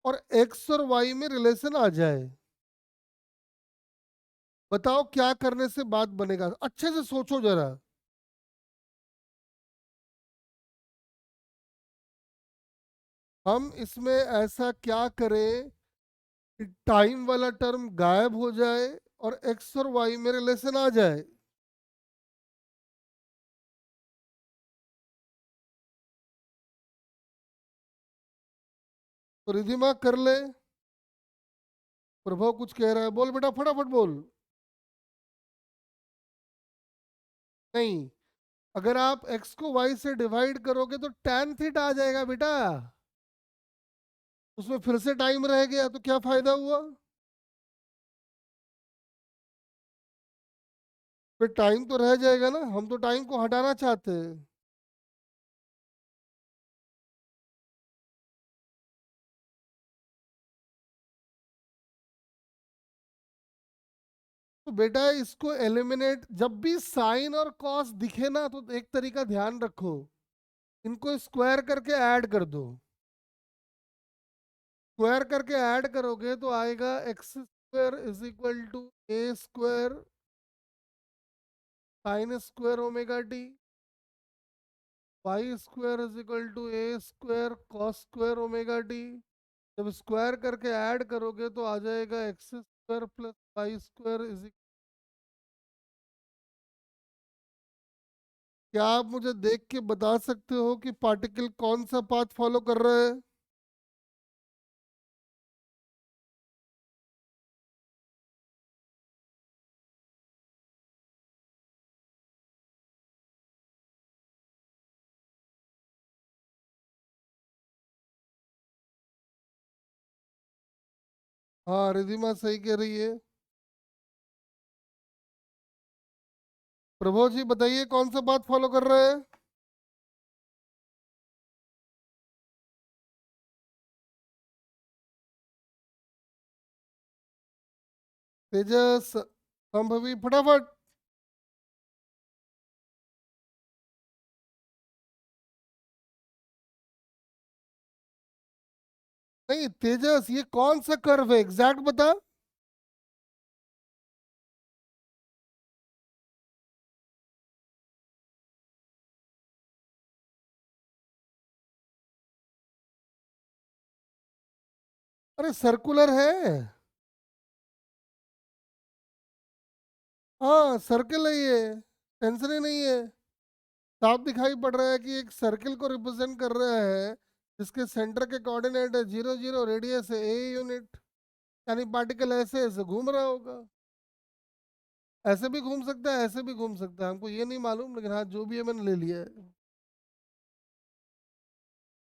और एक्स और वाई में रिलेशन आ जाए। बताओ क्या करने से बात बनेगा, अच्छे से सोचो जरा। हम इसमें ऐसा क्या करें कि टाइम वाला टर्म गायब हो जाए और एक्स और वाई में रिलेशन आ जाए। तो रिधिमा कर ले। प्रभव कुछ कह रहा है, बोल बेटा फटाफट बोल। नहीं, अगर आप एक्स को वाई से डिवाइड करोगे तो tan थीटा आ जाएगा बेटा। उसमें फिर से टाइम रह गया तो क्या फायदा हुआ। फिर टाइम तो रह जाएगा ना, हम तो टाइम को हटाना चाहते हैं। तो बेटा इसको एलिमिनेट, जब भी साइन और कॉस दिखे ना तो एक तरीका ध्यान रखो, इनको स्क्वायर करके ऐड कर दो। स्क्वायर करके ऐड करोगे तो आएगा x² is equal to a² sin² omega t, y² is equal to a² cos² omega t। जब स्क्वायर करके ऐड करोगे तो आ जाएगा x² प्लस y² इज। क्या आप मुझे देख के बता सकते हो कि पार्टिकल कौन सा पाथ फॉलो कर रहा है। हाँ रिधिमा सही कह रही है। प्रभु जी बताइए कौन सा बात फॉलो कर रहे हैं? तेजस, संभवी, फटाफट। नहीं तेजस, ये कौन सा कर्व है एग्जैक्ट बता। अरे सर्कुलर है। हाँ सर्कल है ये, टेंशन ही नहीं है। साफ दिखाई पड़ रहा है कि एक सर्कल को रिप्रेजेंट कर रहा है, जिसके सेंटर के कोऑर्डिनेट है 0 0, रेडियस है ए यूनिट। यानी पार्टिकल ऐसे ऐसे घूम रहा होगा। ऐसे भी घूम सकता है, ऐसे भी घूम सकता है, हमको ये नहीं मालूम, लेकिन हाँ जो भी है मैंने ले लिया है।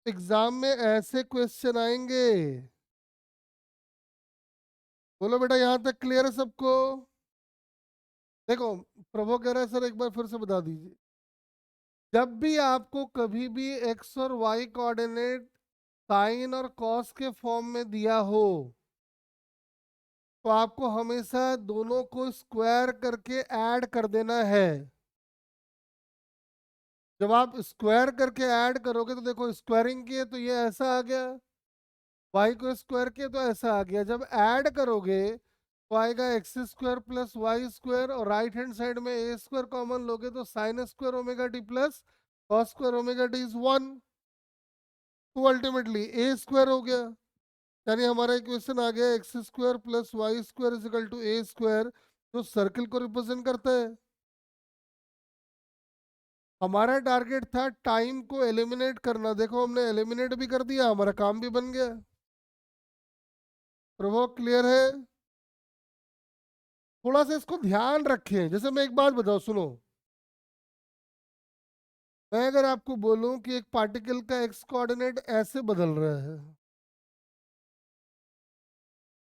एग्जाम में ऐसे क्वेश्चन आएंगे। बोलो बेटा, यहाँ तक क्लियर है सबको? देखो, प्रभु कह रहा है सर एक बार फिर से बता दीजिए। जब भी आपको कभी भी एक्स और वाई कोऑर्डिनेट साइन और कॉस के फॉर्म में दिया हो, तो आपको हमेशा दोनों को स्क्वायर करके ऐड कर देना है। जब आप स्क्वायर करके ऐड करोगे तो देखो, स्क्वायरिंग किए तो ये ऐसा आ गया, वाई को स्क्वायर किए तो ऐसा आ गया। जब ऐड करोगे तो आएगा x square plus Y square, और राइट हैंड साइड में ए स्क्वायर कॉमन लोगे तो sine square omega t plus cos square omega t is 1। तो अल्टीमेटली ए स्क्वायर हो गया। यानी हमारा इक्वेशन आ गया x square plus Y square is equal to A square, जो सर्किल को रिप्रेजेंट करता है। हमारा टारगेट था टाइम को एलिमिनेट करना, देखो हमने एलिमिनेट भी कर दिया, हमारा काम भी बन गया। प्रभु क्लियर है? थोड़ा सा इसको ध्यान रखें। जैसे मैं एक बात बताऊं, सुनो। मैं अगर आपको बोलूं कि एक पार्टिकल का एक्स कोऑर्डिनेट ऐसे बदल रहा है,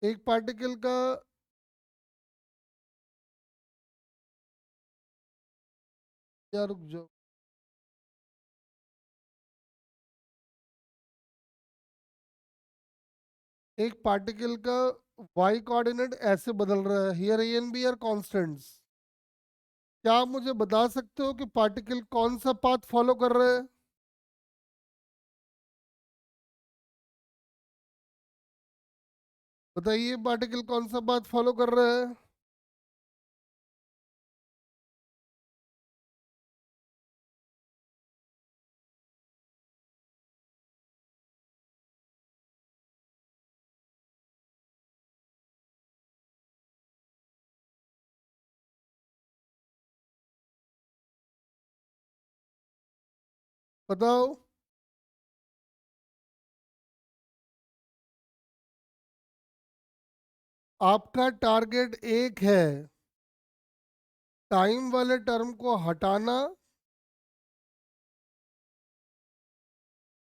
एक पार्टिकल का, या रुक जाओ, एक पार्टिकल का वाई कोऑर्डिनेट ऐसे बदल रहा है, here a and b are constants. क्या आप मुझे बता सकते हो कि पार्टिकल कौन सा पाथ फॉलो कर रहा है? बताइए पार्टिकल कौन सा पाथ फॉलो कर रहा है? बताओ। आपका टारगेट एक है, टाइम वाले टर्म को हटाना।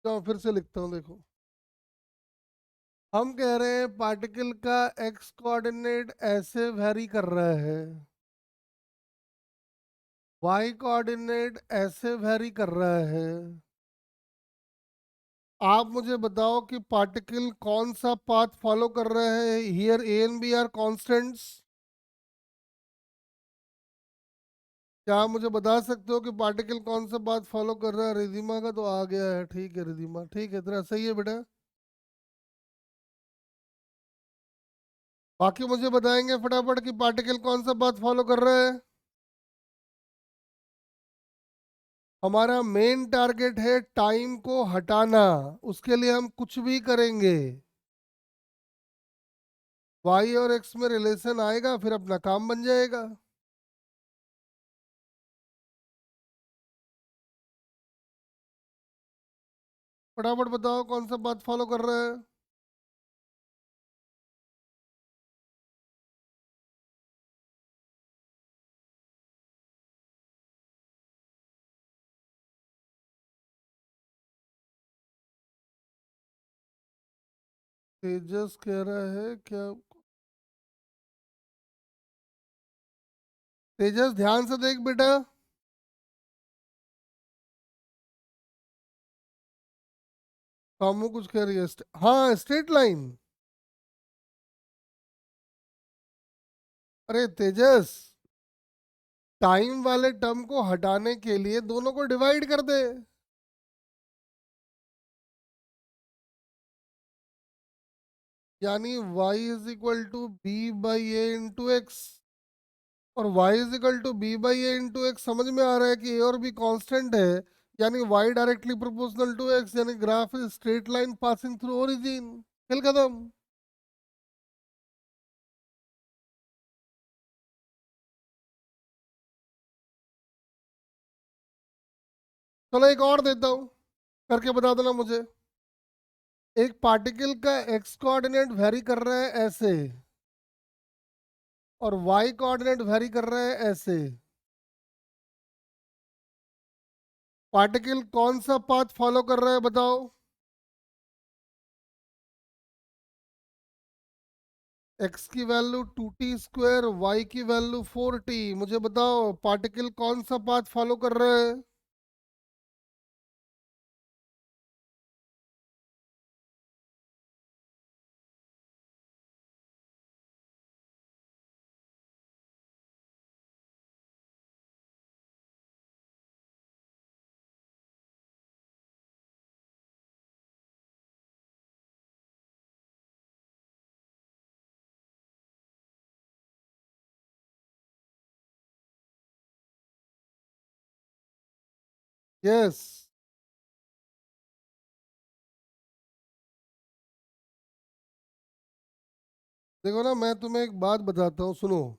तो फिर से लिखता हूँ, देखो। हम कह रहे हैं पार्टिकल का एक्स कोऑर्डिनेट ऐसे वैरी कर रहा है, वाई कोऑर्डिनेट ऐसे वैरी कर रहा है। आप मुझे बताओ कि पार्टिकल कौन सा पाथ फॉलो कर रहा है, here a and b are constants. क्या आप मुझे बता सकते हो कि पार्टिकल कौन सा पाथ फॉलो कर रहा है? रिधिमा का तो आ गया है, ठीक है रिधिमा, ठीक है, तेरा सही है बेटा। बाकी मुझे बताएंगे फटाफट कि पार्टिकल कौन सा पाथ फॉलो कर रहा है। हमारा मेन टारगेट है टाइम को हटाना, उसके लिए हम कुछ भी करेंगे। वाई और एक्स में रिलेशन आएगा, फिर अपना काम बन जाएगा। फटाफट बताओ कौन सा पाथ फॉलो कर रहा है। तेजस कह रहा है क्या? तेजस ध्यान से देख बेटा। कामू कुछ कह रही है हाँ स्ट्रेट लाइन। अरे तेजस, टाइम वाले टर्म को हटाने के लिए दोनों को डिवाइड कर दे। यानी y is equal to b by a into x, और y is equal to b by a into x. समझ में आ रहा है कि ए और बी कांस्टेंट है, यानी y directly proportional to x, यानी graph is straight line passing through origin. खेल खत्म। चलो एक और देता हूँ, करके बता देना मुझे। एक पार्टिकल का x कोऑर्डिनेट वेरी कर रहा है ऐसे, और y कोऑर्डिनेट वेरी कर रहा है ऐसे। पार्टिकल कौन सा पाथ फॉलो कर रहा है बताओ। x की वैल्यू 2t² y की वैल्यू 4t। मुझे बताओ पार्टिकल कौन सा पाथ फॉलो कर रहा है। यस। देखो ना, मैं तुम्हें एक बात बताता हूँ, सुनो।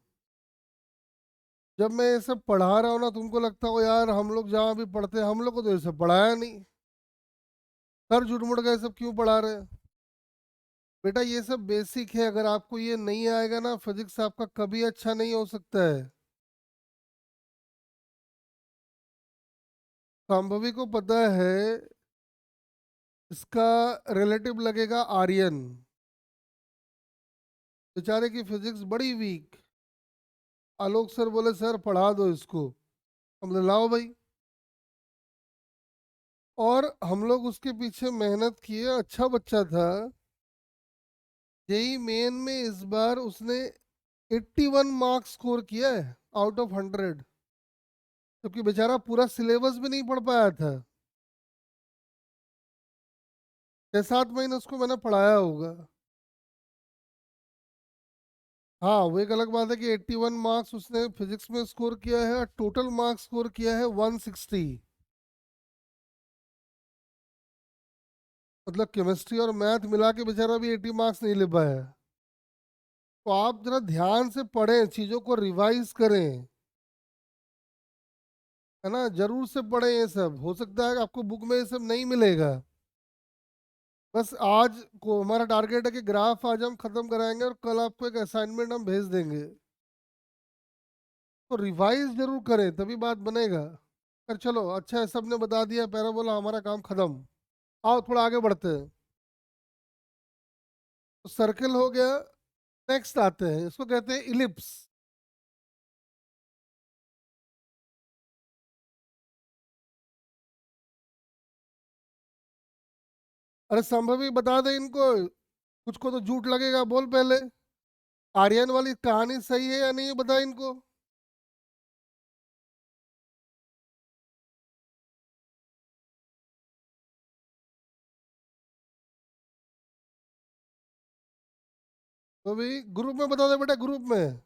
जब मैं ये सब पढ़ा रहा हूँ ना, तुमको लगता हो यार हम लोग जहाँ भी पढ़ते हैं हम लोग को तो ये सब पढ़ाया नहीं, सर झूठ मूठ का ये सब क्यों पढ़ा रहे हैं। बेटा ये सब बेसिक है, अगर आपको ये नहीं आएगा ना, फिजिक्स आपका कभी अच्छा नहीं हो सकता है। संभवी को पता है इसका रिलेटिव लगेगा आर्यन, बेचारे की फिजिक्स बड़ी वीक। आलोक सर बोले सर पढ़ा दो इसको, हम बोले लाओ भाई। और हम लोग उसके पीछे मेहनत किए, अच्छा बच्चा था। जेई मेन में इस बार उसने 81 मार्क्स स्कोर किया है आउट ऑफ 100, क्योंकि बेचारा पूरा सिलेबस भी नहीं पढ़ पाया था। 6-7 महीने उसको मैंने पढ़ाया होगा। हाँ वो एक अलग बात है कि 81 मार्क्स उसने फिजिक्स में स्कोर किया है, और टोटल मार्क्स स्कोर किया है 160। मतलब केमिस्ट्री और मैथ मिला के बेचारा भी 80 मार्क्स नहीं ले पाया। तो आप जरा ध्यान से पढ़ें, चीज़ों को रिवाइज करें, है ना, जरूर से पढ़ें। ये सब हो सकता है कि आपको बुक में ये सब नहीं मिलेगा। बस आज को हमारा टारगेट है कि ग्राफ आज हम खत्म कराएंगे, और कल आपको एक असाइनमेंट हम भेज देंगे। तो रिवाइज जरूर करें, तभी बात बनेगा। पर चलो अच्छा है, सबने बता दिया पैराबोला, हमारा काम खत्म। आओ थोड़ा आगे बढ़ते हैं। तो सर्कल हो गया। नेक्स्ट आते हैं, इसको कहते हैं इलिप्स। अरे संभवी बता दे इनको, कुछ को तो झूठ लगेगा, बोल पहले। आर्यन वाली कहानी सही है या नहीं बता इनको। तो भी ग्रुप में बता दे बेटा, ग्रुप में।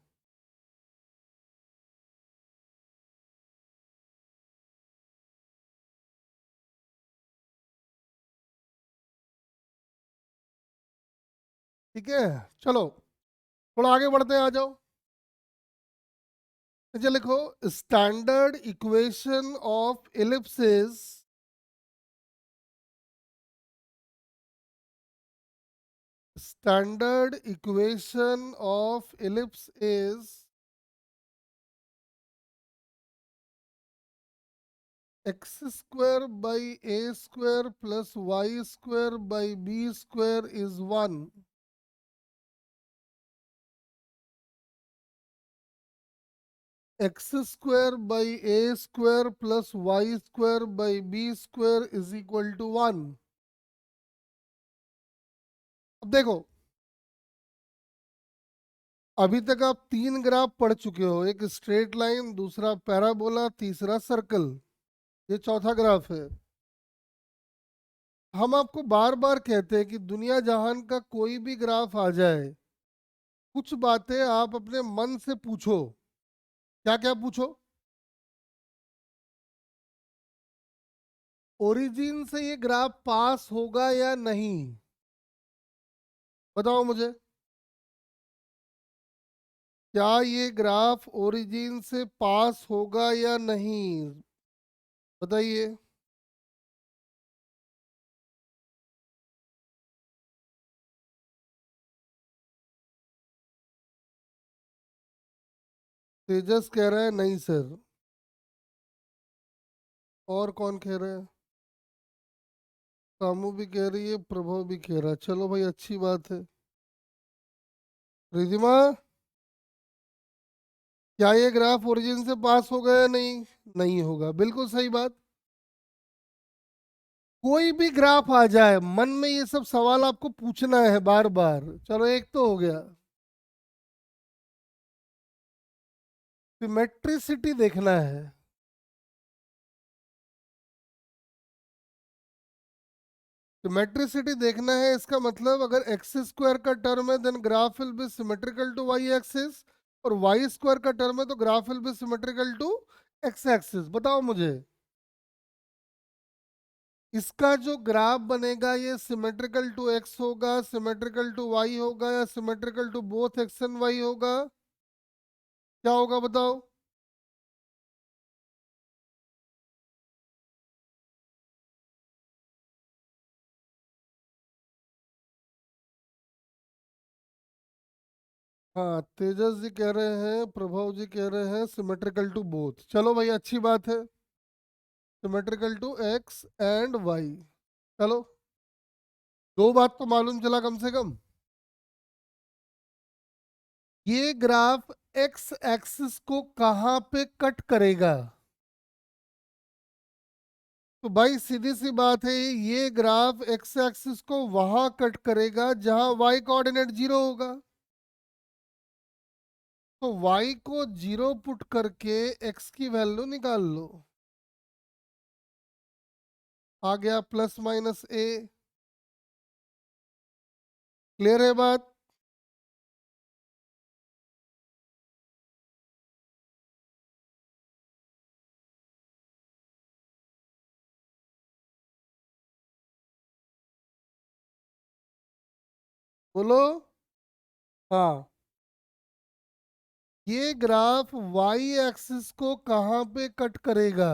ठीक है, चलो थोड़ा आगे बढ़ते हैं, आ जाओ। नीचे लिखो, standard equation of ellipses, standard equation of ellipse is x² by a² plus y² by b² is 1। X square by a square plus Y square by b square is equal to 1। अब देखो, अभी तक आप तीन graph पढ़ चुके हो, एक स्ट्रेट लाइन, दूसरा पैराबोला, तीसरा सर्कल, ये चौथा ग्राफ है। हम आपको बार बार कहते हैं कि दुनिया जहान का कोई भी ग्राफ आ जाए, कुछ बातें आप अपने मन से पूछो। क्या क्या पूछो? ओरिजिन से ये ग्राफ पास होगा या नहीं, बताओ मुझे। क्या ये ग्राफ ओरिजिन से पास होगा या नहीं, बताइए। तेजस कह रहा है नहीं सर। और कौन कह रहा है? कामू भी कह रही है, प्रभव भी कह रहा है। चलो भाई, अच्छी बात है। रिधिमा, क्या ये ग्राफ ओरिजिन से पास होगा या नहीं? नहीं होगा, बिल्कुल सही बात। कोई भी ग्राफ आ जाए, मन में ये सब सवाल आपको पूछना है बार बार। चलो, एक तो हो गया। सिमेट्रिसिटी देखना है। सिमेट्रिसिटी देखना है, इसका मतलब अगर एक्स स्क्वायर का टर्म है then graph will be symmetrical to y axis, और वाई स्क्वायर का टर्म है तो graph will be symmetrical to x axis. बताओ मुझे, इसका जो ग्राफ बनेगा ये सिमेट्रिकल टू एक्स होगा, सिमेट्रिकल टू वाई होगा, या symmetrical to both x and y होगा? क्या होगा बताओ? हाँ, तेजस जी कह रहे हैं, प्रभव जी कह रहे हैं सिमेट्रिकल टू बोथ। चलो भाई, अच्छी बात है। Symmetrical to x and y. चलो, दो बात तो मालूम चला कम से कम। ये ग्राफ एक्स एक्सिस को कहाँ पे कट करेगा? तो भाई सीधी सी बात है, ये ग्राफ एक्स एक्सिस को वहां कट करेगा जहां वाई कोऑर्डिनेट जीरो होगा। तो वाई को जीरो पुट करके एक्स की वैल्यू निकाल लो। आ गया प्लस माइनस ए। क्लियर है बात? बोलो। हाँ, ये ग्राफ वाई एक्सिस को कहाँ पे कट करेगा?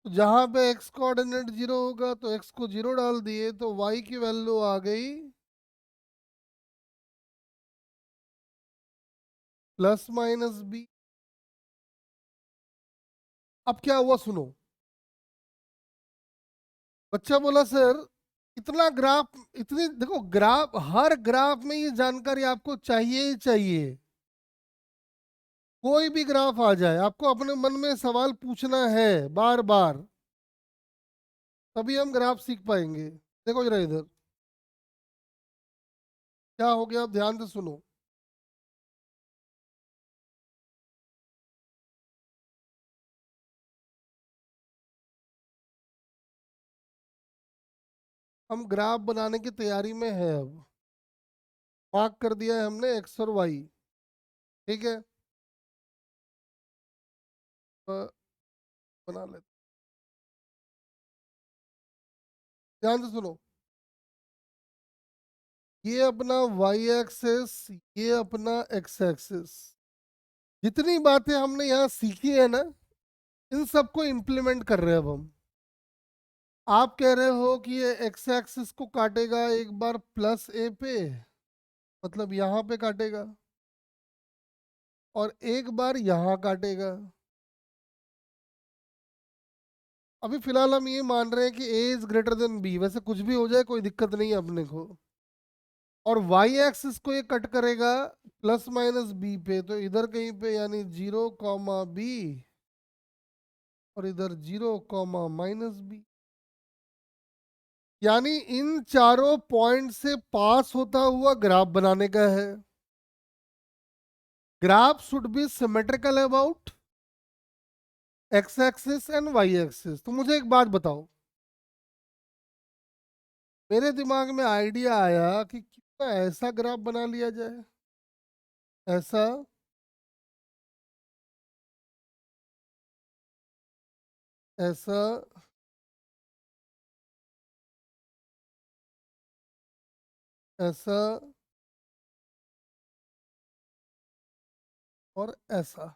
तो जहां पे एक्स कोऑर्डिनेट जीरो होगा तो एक्स को जीरो डाल दिए, तो वाई की वैल्यू आ गई प्लस माइनस बी। अब क्या हुआ सुनो। बच्चा बोला सर, इतना ग्राफ, इतनी देखो ग्राफ, हर ग्राफ में ये जानकारी आपको चाहिए ही चाहिए। कोई भी ग्राफ आ जाए, आपको अपने मन में सवाल पूछना है बार बार, तभी हम ग्राफ सीख पाएंगे। देखो जरा इधर, क्या हो गया, आप ध्यान से सुनो। हम ग्राफ बनाने की तैयारी में है अब। मार्क कर दिया है हमने एक्स और वाई। ठीक है, बना लेते। ध्यान से सुनो, ये अपना वाई एक्सेस, ये अपना एक्स एक्सेस। जितनी बातें हमने यहाँ सीखी है ना, इन सबको इम्प्लीमेंट कर रहे हैं अब हम। आप कह रहे हो कि ये एक्स एक्सिस को काटेगा एक बार प्लस ए पे, मतलब यहाँ पे काटेगा, और एक बार यहाँ काटेगा। अभी फिलहाल हम ये मान रहे हैं कि ए इज ग्रेटर देन बी, वैसे कुछ भी हो जाए कोई दिक्कत नहीं है अपने को। और वाई एक्सिस को ये कट करेगा प्लस माइनस बी पे, तो इधर कहीं पे यानी 0, बी, और इधर 0, -बी, यानी इन चारों पॉइंट से पास होता हुआ ग्राफ बनाने का है। Graph should be symmetrical about x axis and y axis. तो मुझे एक बात बताओ, मेरे दिमाग में आइडिया आया कि क्यों ना ऐसा ग्राफ बना लिया जाए, ऐसा, ऐसा, ऐसा और ऐसा।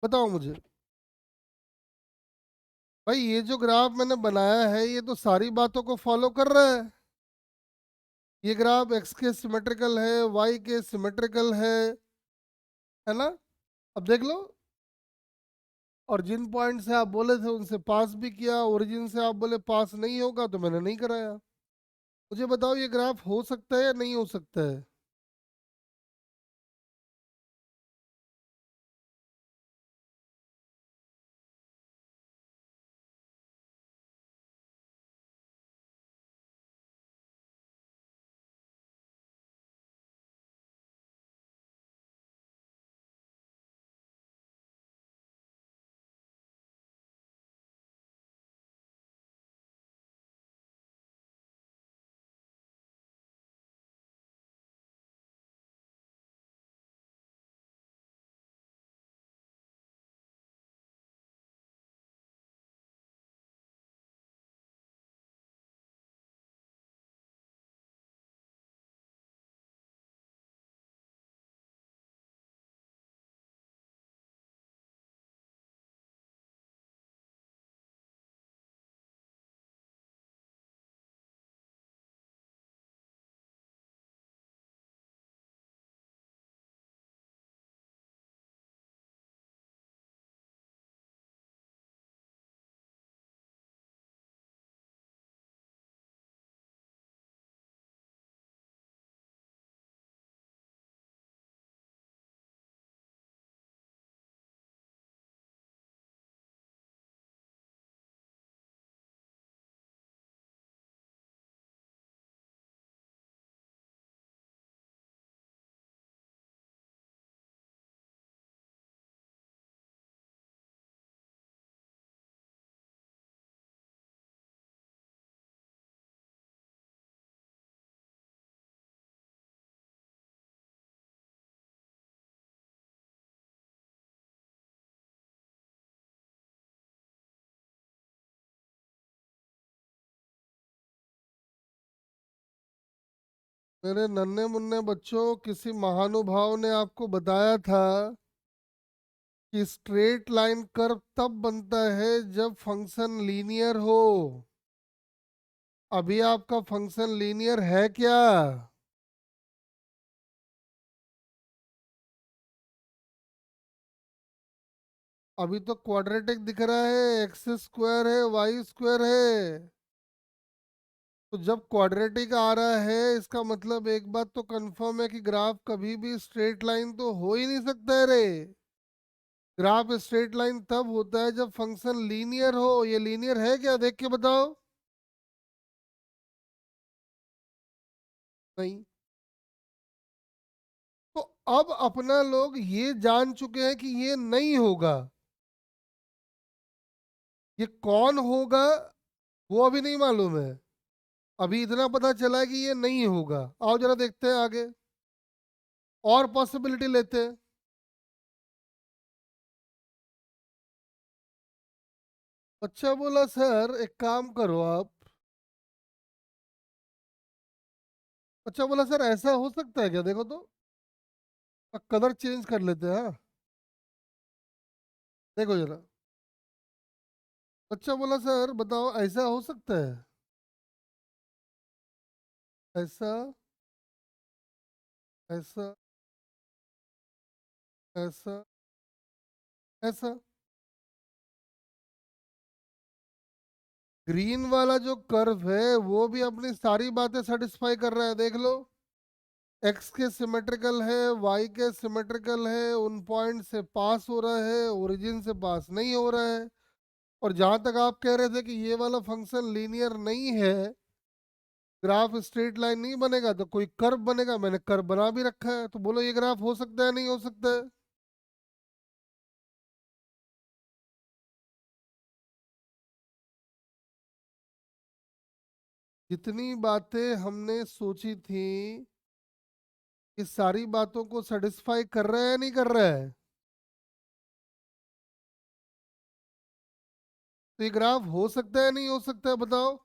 बताओ मुझे भाई, ये जो ग्राफ मैंने बनाया है ये तो सारी बातों को फॉलो कर रहा है। ये ग्राफ एक्स के सिमेट्रिकल है, वाई के सिमेट्रिकल है ना? अब देख लो, और जिन पॉइंट से आप बोले थे उनसे पास भी किया, ओरिजिन से आप बोले पास नहीं होगा तो मैंने नहीं कराया। मुझे बताओ ये ग्राफ हो सकता है या नहीं हो सकता है? मेरे नन्हे मुन्ने बच्चों, किसी महानुभाव ने आपको बताया था कि स्ट्रेट लाइन कर्व तब बनता है जब फंक्शन लीनियर हो। अभी आपका फंक्शन लीनियर है क्या? अभी तो क्वाड्रेटिक दिख रहा है, एक्स स्क्वायर है, वाई स्क्वायर है। तो जब क्वाड्रेटिक आ रहा है इसका मतलब एक बात तो कंफर्म है कि ग्राफ कभी भी स्ट्रेट लाइन तो हो ही नहीं सकता है रे। ग्राफ स्ट्रेट लाइन तब होता है जब फंक्शन लीनियर हो। ये लीनियर है क्या, देख के बताओ। नहीं। तो अब अपना लोग ये जान चुके हैं कि ये नहीं होगा। ये कौन होगा वो अभी नहीं मालूम है। अभी इतना पता चला है कि ये नहीं होगा। आओ जरा देखते हैं आगे, और पॉसिबिलिटी लेते हैं। अच्छा बोला सर, एक काम करो आप। अच्छा बोला सर, ऐसा हो सकता है क्या, देखो तो। कलर चेंज कर लेते हैं, हाँ। देखो जरा। अच्छा बोला सर, बताओ ऐसा हो सकता है? ऐसा, ऐसा, ऐसा, ऐसा। ग्रीन वाला जो कर्व है वो भी अपनी सारी बातें सेटिस्फाई कर रहा है, देख लो। एक्स के सिमेट्रिकल है, वाई के सिमेट्रिकल है, उन पॉइंट से पास हो रहा है, ओरिजिन से पास नहीं हो रहा है। और जहां तक आप कह रहे थे कि ये वाला फंक्शन लीनियर नहीं है, ग्राफ स्ट्रेट लाइन नहीं बनेगा तो कोई कर्व बनेगा, मैंने कर्व बना भी रखा है, तो बोलो ये ग्राफ हो सकता है नहीं हो सकता है? जितनी बातें हमने सोची थी, इस सारी बातों को सेटिस्फाई कर रहा है या नहीं कर रहा है? तो ये ग्राफ हो सकता है नहीं हो सकता है, बताओ।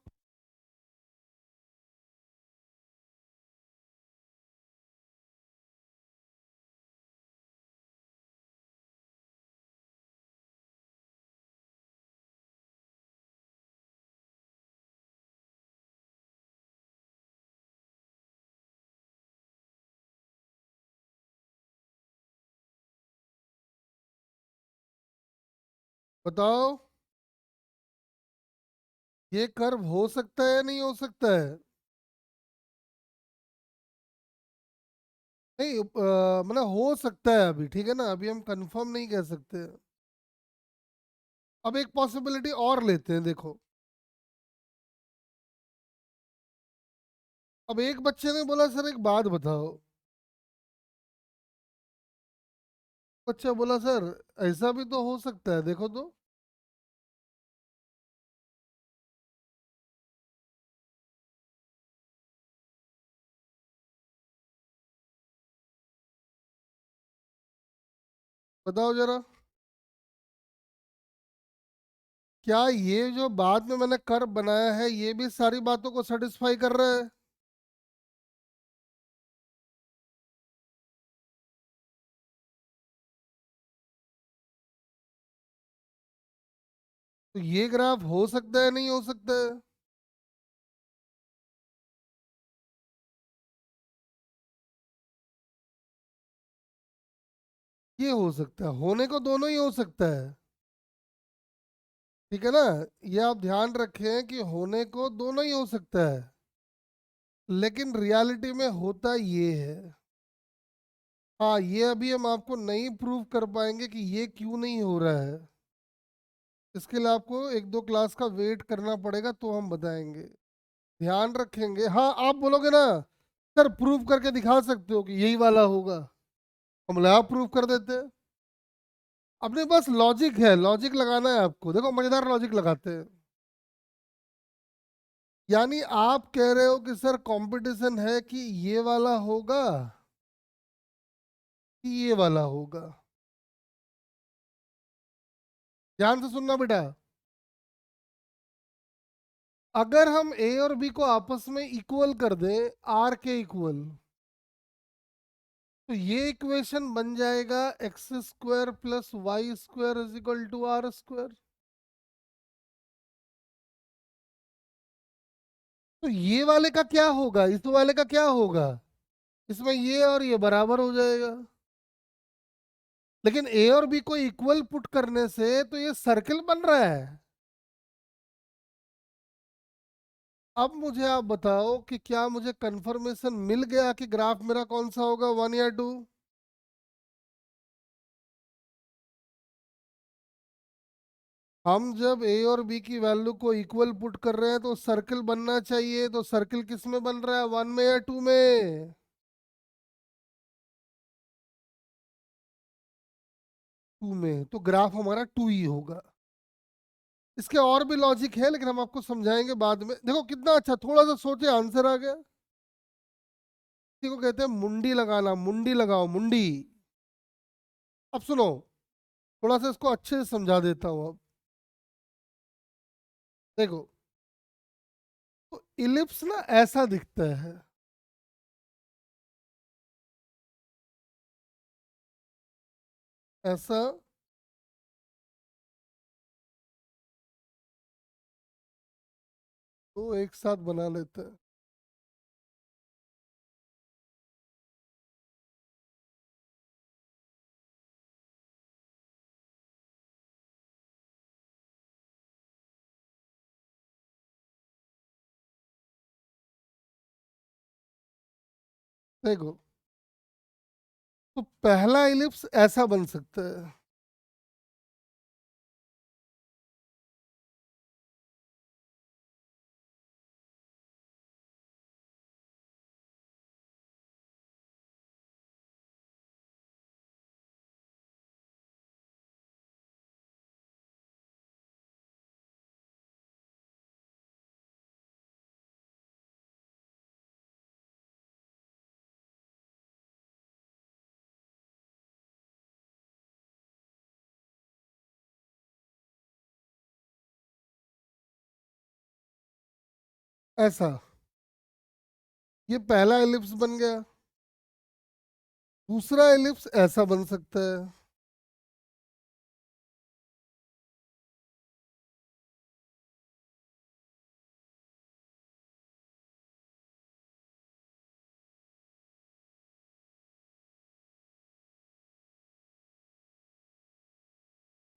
बताओ, ये कर्व हो सकता है या नहीं हो सकता है? नहीं मतलब हो सकता है अभी, ठीक है ना, अभी हम कंफर्म नहीं कह सकते। अब एक पॉसिबिलिटी और लेते हैं, देखो। अब एक बच्चे ने बोला सर एक बात बताओ। बच्चा बोला सर ऐसा भी तो हो सकता है, देखो तो। बताओ जरा, क्या ये जो बाद में मैंने कर्व बनाया है ये भी सारी बातों को सेटिस्फाई कर रहा है? तो ये ग्राफ हो सकता है नहीं हो सकता है? ये हो सकता है, होने को दोनों ही हो सकता है। ठीक है ना, ये आप ध्यान रखें कि होने को दोनों ही हो सकता है, लेकिन रियलिटी में होता ये है। हाँ, ये अभी हम आपको नहीं प्रूव कर पाएंगे कि ये क्यों नहीं हो रहा है। इसके लिए आपको एक दो क्लास का वेट करना पड़ेगा तो हम बताएंगे। ध्यान रखेंगे, हाँ आप बोलोगे ना सर प्रूव करके दिखा सकते हो कि यही वाला होगा, हम लैब प्रूव कर देते हैं। अपने पास लॉजिक है, लॉजिक लगाना है आपको, देखो मजेदार लॉजिक लगाते हैं। यानी आप कह रहे हो कि सर कंपटीशन है कि ये वाला होगा कि ये वाला होगा। ध्यान से सुनना बेटा, अगर हम ए और बी को आपस में इक्वल कर दें, आर के इक्वल, तो ये इक्वेशन बन जाएगा x square plus Y square is equal to are square. तो ये वाले का क्या होगा, इस वाले का क्या होगा? इसमें ये और ये बराबर हो जाएगा। लेकिन ए और बी को इक्वल पुट करने से तो ये सर्किल बन रहा है। अब मुझे आप बताओ कि क्या मुझे कंफर्मेशन मिल गया कि ग्राफ मेरा कौन सा होगा, वन या टू? हम जब ए और बी की वैल्यू को इक्वल पुट कर रहे हैं तो सर्किल बनना चाहिए, तो सर्किल किस में बन रहा है, वन में या टू में? टू में, तो ग्राफ हमारा टू ही होगा। इसके और भी लॉजिक है लेकिन हम आपको समझाएंगे बाद में। देखो कितना अच्छा, थोड़ा सा सोचे आंसर आ गया। इसी को कहते हैं मुंडी लगाना, मुंडी लगाओ मुंडी। अब सुनो, थोड़ा सा इसको अच्छे से समझा देता हूँ अब। देखो, तो इलिप्स ना ऐसा दिखता है, ऐसा। तो एक साथ बना लेते हैं। देखो, तो पहला इलिप्स ऐसा बन सकता है, ऐसा। ये पहला इलिप्स बन गया। दूसरा इलिप्स ऐसा बन सकता है,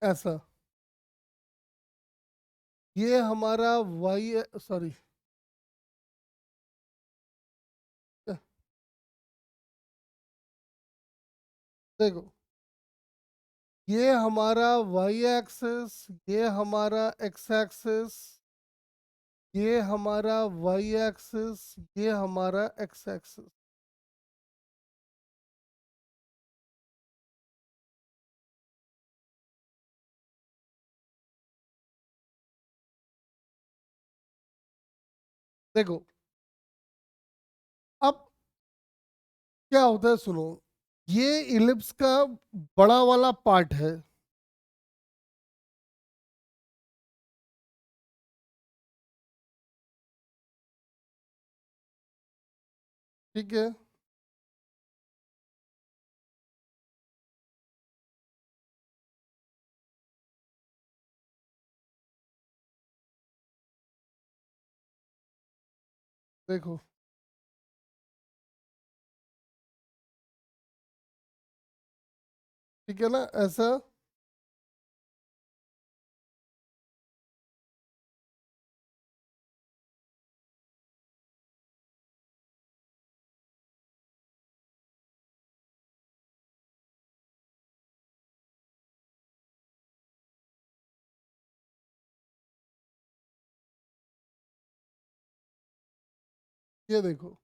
ऐसा। ये हमारा वाई, सॉरी, देखो, ये हमारा वाई एक्सिस, ये हमारा एक्स एक्सिस, ये हमारा वाई एक्सिस, ये हमारा एक्स एक्सिस। देखो, अब क्या होता है, सुनो, ये इलिप्स का बड़ा वाला पार्ट है, ठीक है। देखो, ठीक है ना, ऐसा। ये देखो,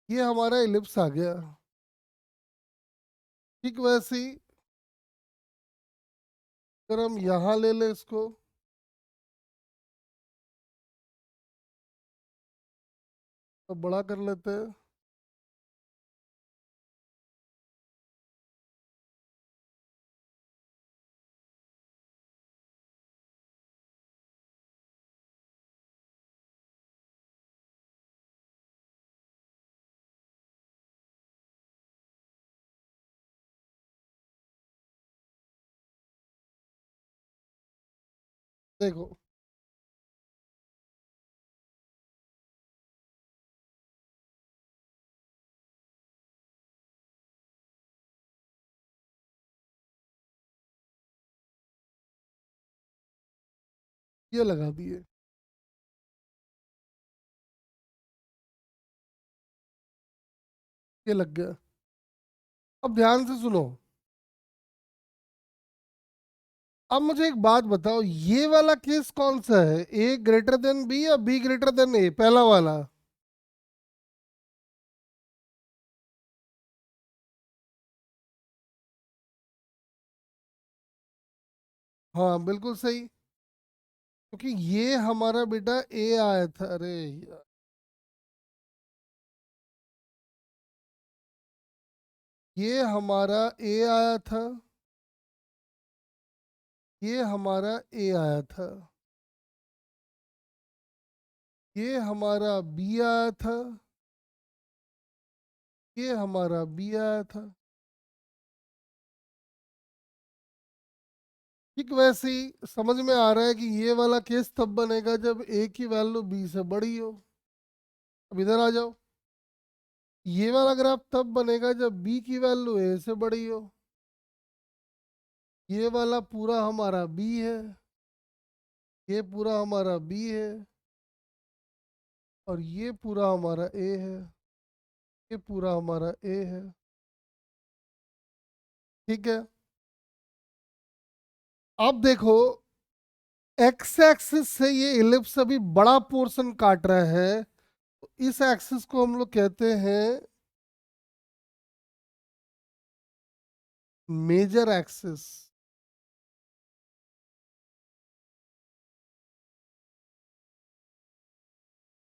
ये हमारा इलिप्स आ गया। ठीक वैसे ही अगर हम यहाँ ले लें इसको, तो बड़ा कर लेते हैं। देखो, ये लगा दिए, ये लग गया। अब ध्यान से सुनो, अब मुझे एक बात बताओ, ये वाला केस कौन सा है, ए ग्रेटर देन बी या बी ग्रेटर देन ए, पहला वाला? हाँ बिल्कुल सही, क्योंकि ये हमारा बेटा ए आया था, अरे यार, ये हमारा ए आया था, ये हमारा ए आया था, ये हमारा बी आया था, ये हमारा बी आया था। ठीक वैसे ही समझ में आ रहा है कि ये वाला केस तब बनेगा जब ए की वैल्यू बी से बड़ी हो। अब इधर आ जाओ, ये वाला ग्राफ तब बनेगा जब बी की वैल्यू ए से बड़ी हो। ये वाला पूरा हमारा बी है, ये पूरा हमारा बी है, और ये पूरा हमारा ए है। ये पूरा हमारा ए है। ठीक है, अब देखो एक्स एक्सिस से ये इलिप्स अभी बड़ा पोर्शन काट रहा है, तो इस एक्सिस को हम लोग कहते हैं मेजर एक्सिस।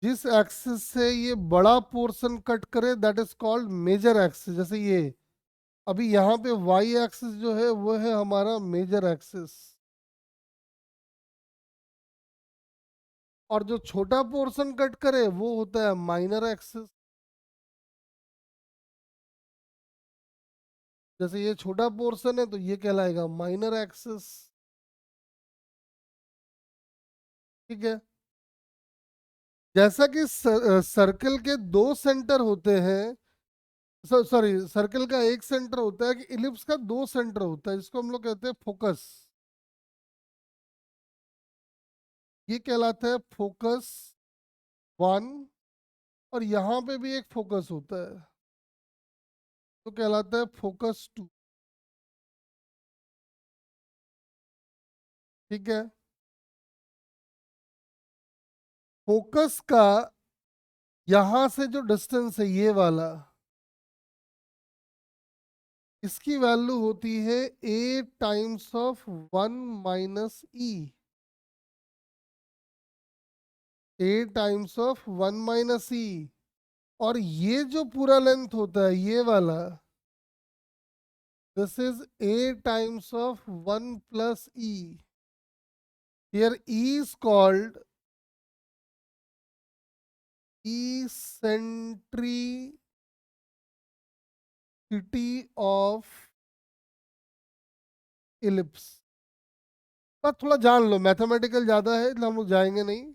जिस एक्सिस से ये बड़ा पोर्शन कट करे that is called major axis. जैसे ये अभी यहाँ पे वाई एक्सिस जो है वो है हमारा मेजर एक्सिस, और जो छोटा पोर्शन कट करे वो होता है माइनर एक्सिस। जैसे ये छोटा पोर्शन है तो ये कहलाएगा माइनर एक्सिस। ठीक है, जैसा कि सर्कल के दो सेंटर होते हैं, सॉरी सर्कल का एक सेंटर होता है, कि इलिप्स का दो सेंटर होता है जिसको हम लोग कहते हैं फोकस। ये कहलाता है फोकस वन, और यहाँ पे भी एक फोकस होता है तो कहलाता है फोकस टू। ठीक है, फोकस का यहाँ से जो डिस्टेंस है ये वाला, इसकी वैल्यू होती है A times of one minus E. A times of one minus E, और ये जो पूरा लेंथ होता है ये वाला, this is A times of one plus E. Here E is called eccentricity of ellipse. बस थोड़ा जान लो, मैथमेटिकल ज्यादा है इसलिए हम लोग जाएंगे नहीं।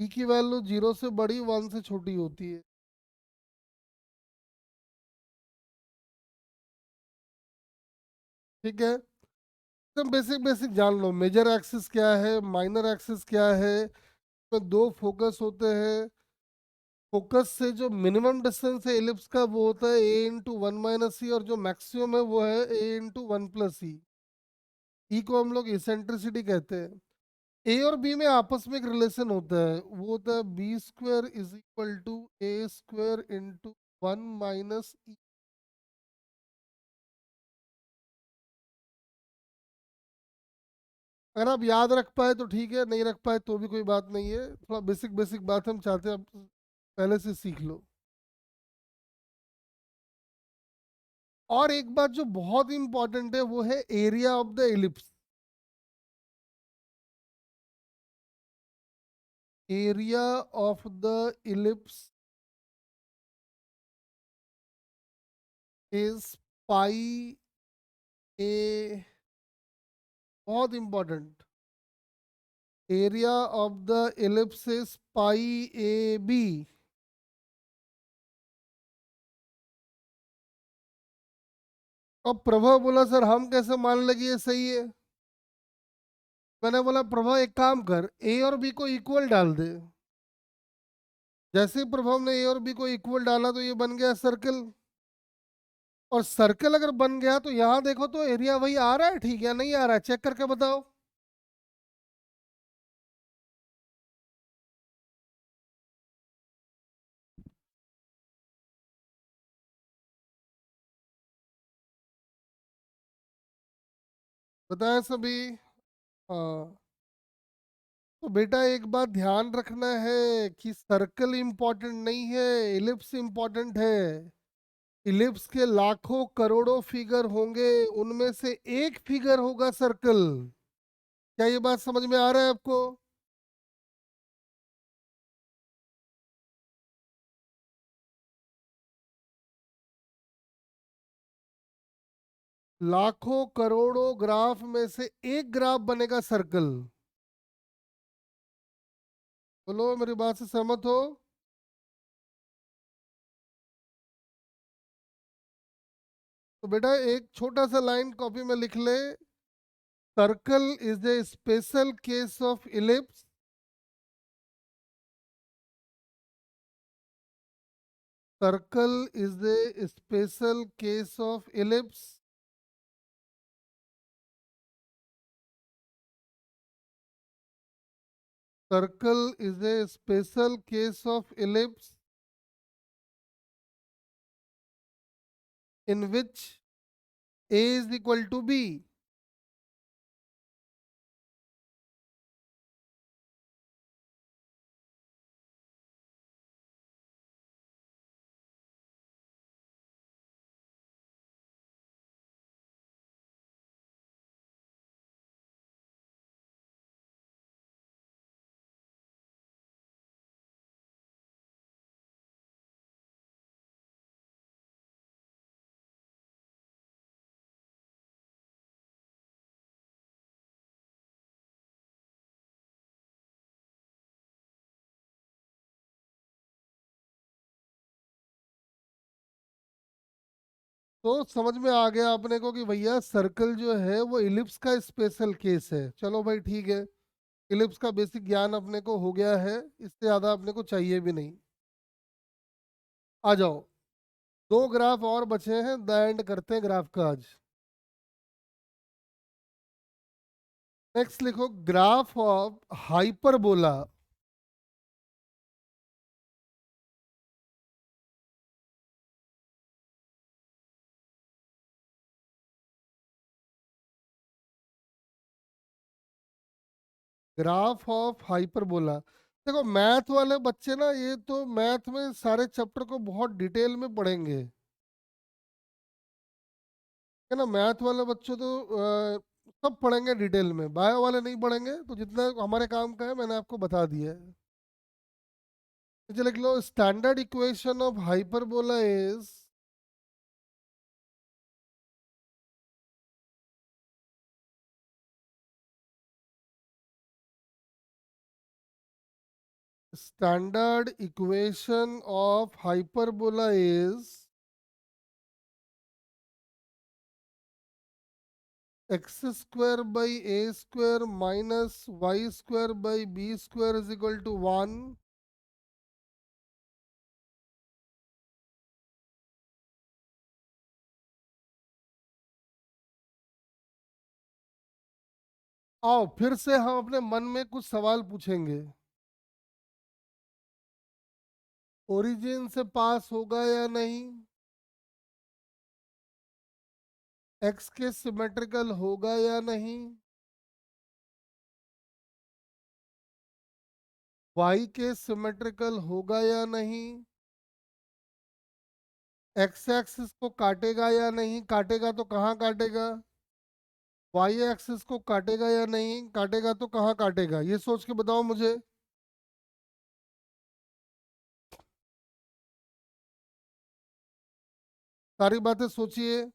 ई की वैल्यू जीरो से बड़ी वन से छोटी होती है। ठीक है, एकदम बेसिक बेसिक जान लो, मेजर एक्सिस क्या है, माइनर एक्सिस क्या है। तो दो फोकस होते हैं, फोकस से जो मिनिमम डिस्टेंस है इलिप्स का वो होता है ए इंटू वन माइनस सी, और जो मैक्सिमम है वो है ए इंटू वन प्लस सी। ई को हम लोग इसेंट्रिसिटी कहते हैं। ए और बी में आपस में एक रिलेशन होता है, वो होता है B square is equal to A square into one minus E. अगर आप याद रख पाए तो ठीक है, नहीं रख पाए तो भी कोई बात नहीं है, थोड़ा बेसिक बेसिक बात हम चाहते हैं आप पहले से सीख लो। और एक बात जो बहुत इंपॉर्टेंट है वो है area of the ellipse. Area of the ellipse is pi A, बहुत important. Area of the ellipse is pi A B. अब प्रभा बोला सर हम कैसे मान लेंगे ये सही है। मैंने बोला प्रभा एक काम कर, ए और बी को इक्वल डाल दे। जैसे ही प्रभा ने ए और बी को इक्वल डाला तो ये बन गया सर्कल। और सर्कल अगर बन गया तो यहाँ देखो तो एरिया वही आ रहा है, ठीक है, नहीं आ रहा है, चेक करके बताओ। बताएं सभी। हाँ, तो बेटा एक बात ध्यान रखना है कि सर्कल इंपॉर्टेंट नहीं है, इलिप्स इंपॉर्टेंट है। इलिप्स के लाखों करोड़ों फिगर होंगे, उनमें से एक फिगर होगा सर्कल। क्या ये बात समझ में आ रहा है आपको? लाखों करोड़ों ग्राफ में से एक ग्राफ बनेगा सर्कल। बोलो मेरी बात से सहमत हो? तो बेटा एक छोटा सा लाइन कॉपी में लिख ले, circle is a special case of ellipse Circle is a special case of ellipse. Circle is a special case of ellipse in which A is equal to B. तो समझ में आ गया अपने को कि भैया सर्कल जो है वो इलिप्स का स्पेशल केस है। चलो भाई ठीक है, इलिप्स का बेसिक ज्ञान अपने को हो गया है, इससे ज़्यादा अपने को चाहिए भी नहीं। आ जाओ, दो ग्राफ और बचे हैं, द एंड करते हैं ग्राफ का आज। नेक्स्ट लिखो, graph of hyperbola. Graph of hyperbola. देखो मैथ वाले बच्चे ना, ये तो मैथ में सारे चैप्टर को बहुत डिटेल में पढ़ेंगे, है ना। मैथ वाले बच्चों तो सब पढ़ेंगे डिटेल में, बायो वाले नहीं पढ़ेंगे। तो जितना हमारे काम का है मैंने आपको बता दिया है। नीचे लिख लो, standard equation of hyperbola is standard equation of hyperbola is x square by a square minus y square by b square is equal to 1। आओ फिर से हम अपने मन में कुछ सवाल पूछेंगे। ओरिजिन से पास होगा या नहीं, एक्स के सिमेट्रिकल होगा या नहीं, वाई के सिमेट्रिकल होगा या नहीं, एक्स एक्सिस को काटेगा या नहीं, काटेगा तो कहाँ काटेगा, वाई एक्सिस को काटेगा या नहीं, काटेगा तो कहाँ काटेगा, ये सोच के बताओ मुझे। सारी बातें सोचिए।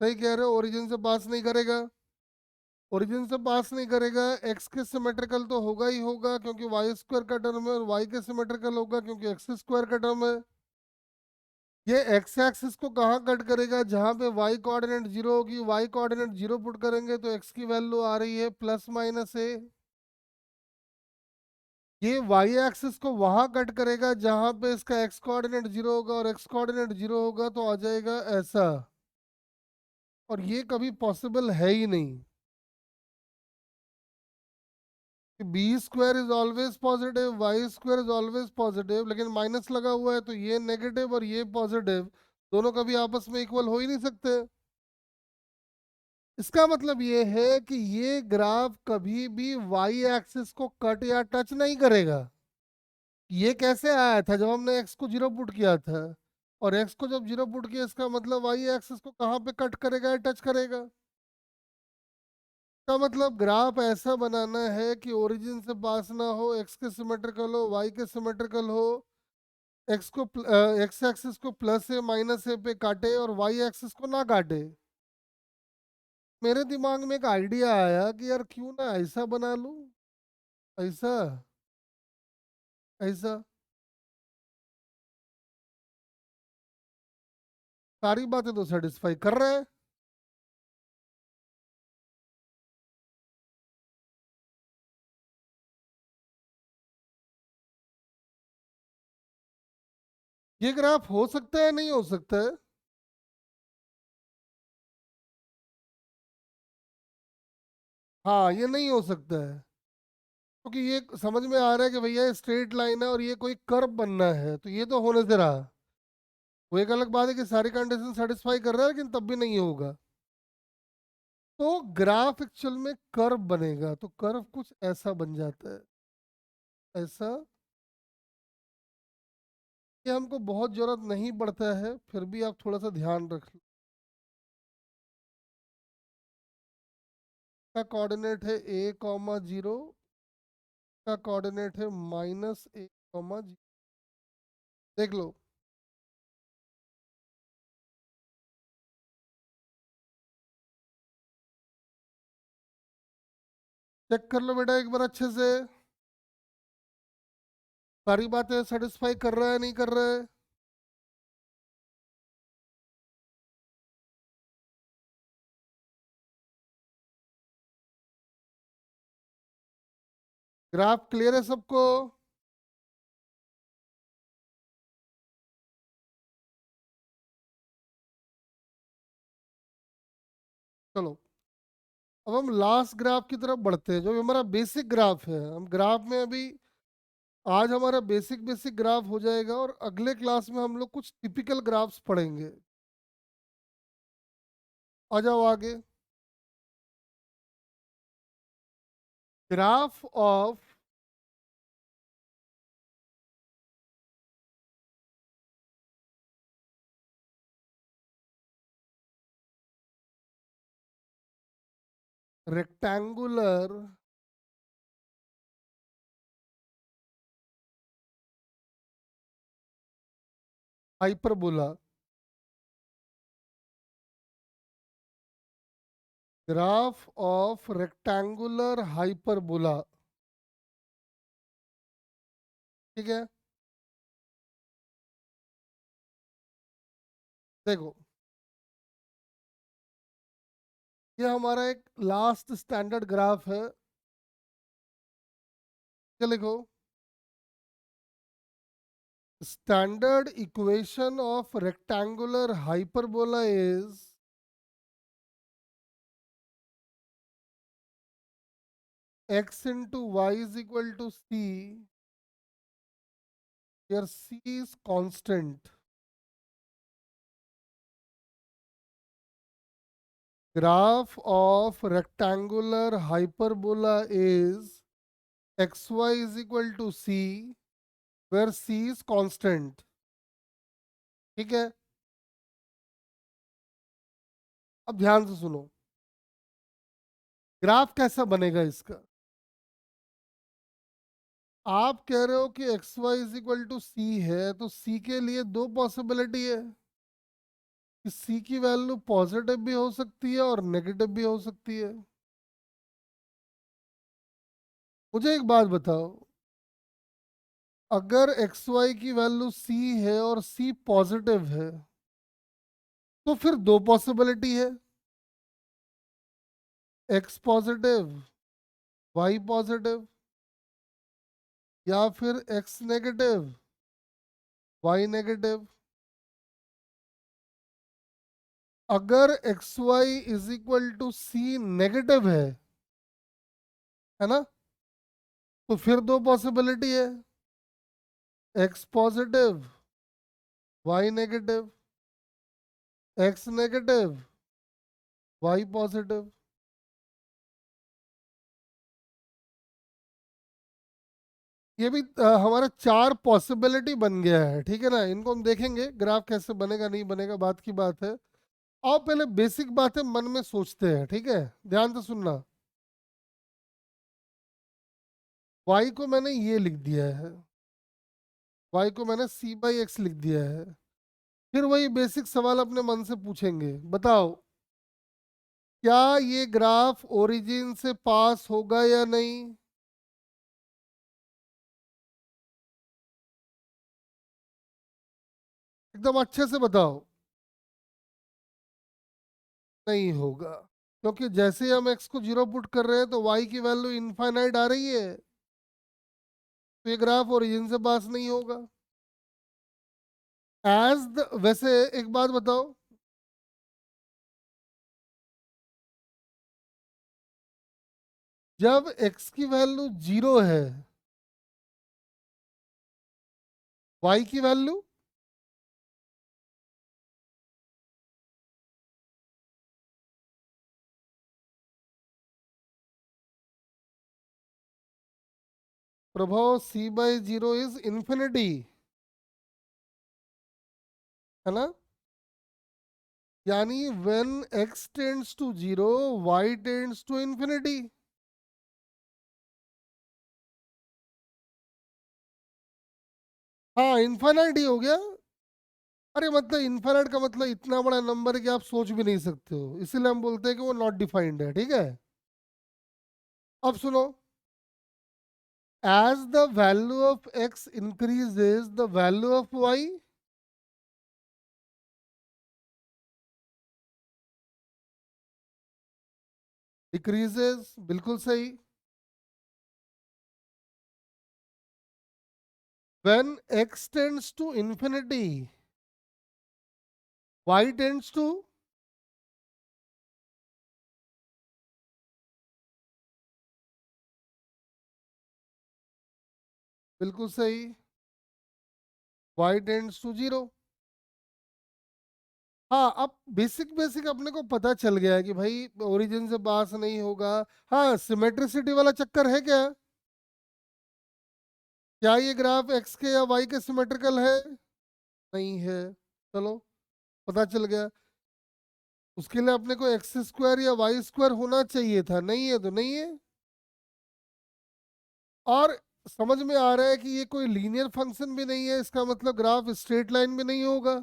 सही कह रहे हो, ओरिजिन से पास नहीं करेगा। ओरिजिन से पास नहीं करेगा, एक्स के सिमेट्रिकल तो होगा ही होगा क्योंकि वाई स्क्वायर का टर्म है, और वाई के सिमेट्रिकल होगा क्योंकि एक्स स्क्वायर का टर्म है। ये एक्स एक्सिस को कहाँ कट करेगा, जहाँ पे वाई कोऑर्डिनेट जीरो होगी, वाई कोऑर्डिनेट जीरो पुट करेंगे तो एक्स की वैल्यू आ रही है प्लस माइनस ए। ये वाई एक्सिस को वहां कट करेगा जहां पे इसका एक्स कोऑर्डिनेट जीरो होगा, और एक्स कोऑर्डिनेट जीरो होगा तो आ जाएगा ऐसा। और ये कभी पॉसिबल है ही नहीं। B square is always positive, y square is always positive, लेकिन माइनस लगा हुआ है तो ये नेगेटिव और ये पॉजिटिव। दोनों कभी आपस में इक्वल हो ही नहीं सकते। इसका मतलब ये है कि ये ग्राफ कभी भी वाई एक्सिस को कट या टच नहीं करेगा। ये कैसे आया था जब हमने एक्स को जीरो पुट किया था, और एक्स को जब जीरो पुट किया इसका मतलब वाई एक्सिस को कहाँ पे कट करेगा या टच करेगा। का मतलब ग्राफ ऐसा बनाना है कि ओरिजिन से पास ना हो, एक्स के सिमेट्रिकल हो, वाई के सिमेट्रिकल हो, एक्स को एक्स एक्सिस को प्लस ए माइनस ए पे काटे और वाई एक्सिस को ना काटे। मेरे दिमाग में एक आइडिया आया कि यार क्यों ना ऐसा बना लूं, ऐसा, ऐसा। सारी बातें तो सेटिस्फाई कर रहा है। ये ग्राफ हो सकता है नहीं हो सकता है? हाँ, ये नहीं हो सकता है क्योंकि ये समझ में आ रहा है कि भैया स्ट्रेट लाइन है और ये कोई कर्व बनना है, तो ये तो होने से रहा। वो एक अलग बात है कि सारी कंडीशन सेटिस्फाई कर रहा है लेकिन तब भी नहीं होगा। तो ग्राफ एक्चुअल में कर्व बनेगा, तो कर्व कुछ ऐसा बन जाता है, ऐसा। ये हमको बहुत जरूरत नहीं पड़ता है, फिर भी आप थोड़ा सा ध्यान रख लो। का कोऑर्डिनेट है ए कॉमा जीरो, का कोऑर्डिनेट है माइनस ए कॉमा जीरो। देख लो। चेक कर लो बेटा एक बार अच्छे से, सारी बातें सेटिस्फाई कर रहा है नहीं कर रहा है। ग्राफ क्लियर है सबको? चलो, अब हम लास्ट ग्राफ की तरफ बढ़ते हैं, जो हमारा बेसिक ग्राफ है। हम ग्राफ में अभी आज हमारा बेसिक बेसिक ग्राफ हो जाएगा और अगले क्लास में हम लोग कुछ टिपिकल ग्राफ्स पढ़ेंगे। आ जाओ आगे। Graph of rectangular hyperbola. Graph of rectangular hyperbola. ठीक है, देखो, ये हमारा एक लास्ट स्टैंडर्ड ग्राफ है। क्या लिखो? Standard equation of rectangular hyperbola is x into y is equal to c, where c is constant. Graph of rectangular hyperbola is xy is equal to c, where c is constant. ठीक है, अब ध्यान से सुनो। Graph कैसा बनेगा इसका? आप कह रहे हो कि x y is equal to c है, तो सी के लिए दो पॉसिबिलिटी है कि सी की वैल्यू पॉजिटिव भी हो सकती है और नेगेटिव भी हो सकती है। मुझे एक बात बताओ, अगर एक्स वाई की वैल्यू सी है और सी पॉजिटिव है, तो फिर दो पॉसिबिलिटी है, एक्स पॉजिटिव वाई पॉजिटिव, या फिर एक्स नेगेटिव वाई नेगेटिव। अगर x y is equal to c negative है ना, तो फिर दो पॉसिबिलिटी है, x positive y negative. X negative y positive. ये भी हमारा चार पॉसिबिलिटी बन गया है, ठीक है ना। इनको हम देखेंगे ग्राफ कैसे बनेगा नहीं बनेगा बात की बात है। और पहले बेसिक बातें मन में सोचते हैं, ठीक है। ध्यान से सुनना। y को मैंने ये लिख दिया है, y को मैंने c/x लिख दिया है। फिर वही बेसिक सवाल अपने मन से पूछेंगे, बताओ क्या ये ग्राफ ओरिजिन से पास होगा या नहीं। एकदम अच्छे से बताओ। नहीं होगा, क्योंकि जैसे ही हम x को 0 पुट कर रहे हैं तो y की वैल्यू इनफाइनाइट आ रही है, तो ये ग्राफ ओरिजिन से पास नहीं होगा। वैसे एक बात बताओ, जब x की वैल्यू 0 है, y की वैल्यू प्रभाव c/0 इज इंफिनिटी, है ना। यानी when x tends to 0 y tends to infinity. हाँ इन्फाइनाइट ही हो गया। अरे मतलब इन्फाइनाइट का मतलब इतना बड़ा नंबर है कि आप सोच भी नहीं सकते हो, इसीलिए हम बोलते हैं कि वो नॉट डिफाइंड है, ठीक है। अब सुनो, as the value of x increases the value of y। Decreases, बिल्कुल सही। When x tends to infinity y tends to. बिल्कुल सही, y टेंड्स टू 0। हाँ अब बेसिक बेसिक अपने को पता चल गया है कि भाई ओरिजिन से पास नहीं होगा। हाँ सिमेट्रिसिटी वाला चक्कर है क्या, क्या ये ग्राफ x के या y के सिमेट्रिकल है। नहीं है, चलो पता चल गया। उसके लिए अपने को एक्स स्क्वायर या वाई स्क्वायर होना चाहिए था, नहीं है तो नहीं है। और समझ में आ रहा है कि ये कोई लीनियर फंक्शन भी नहीं है, इसका मतलब ग्राफ स्ट्रेट लाइन में नहीं होगा।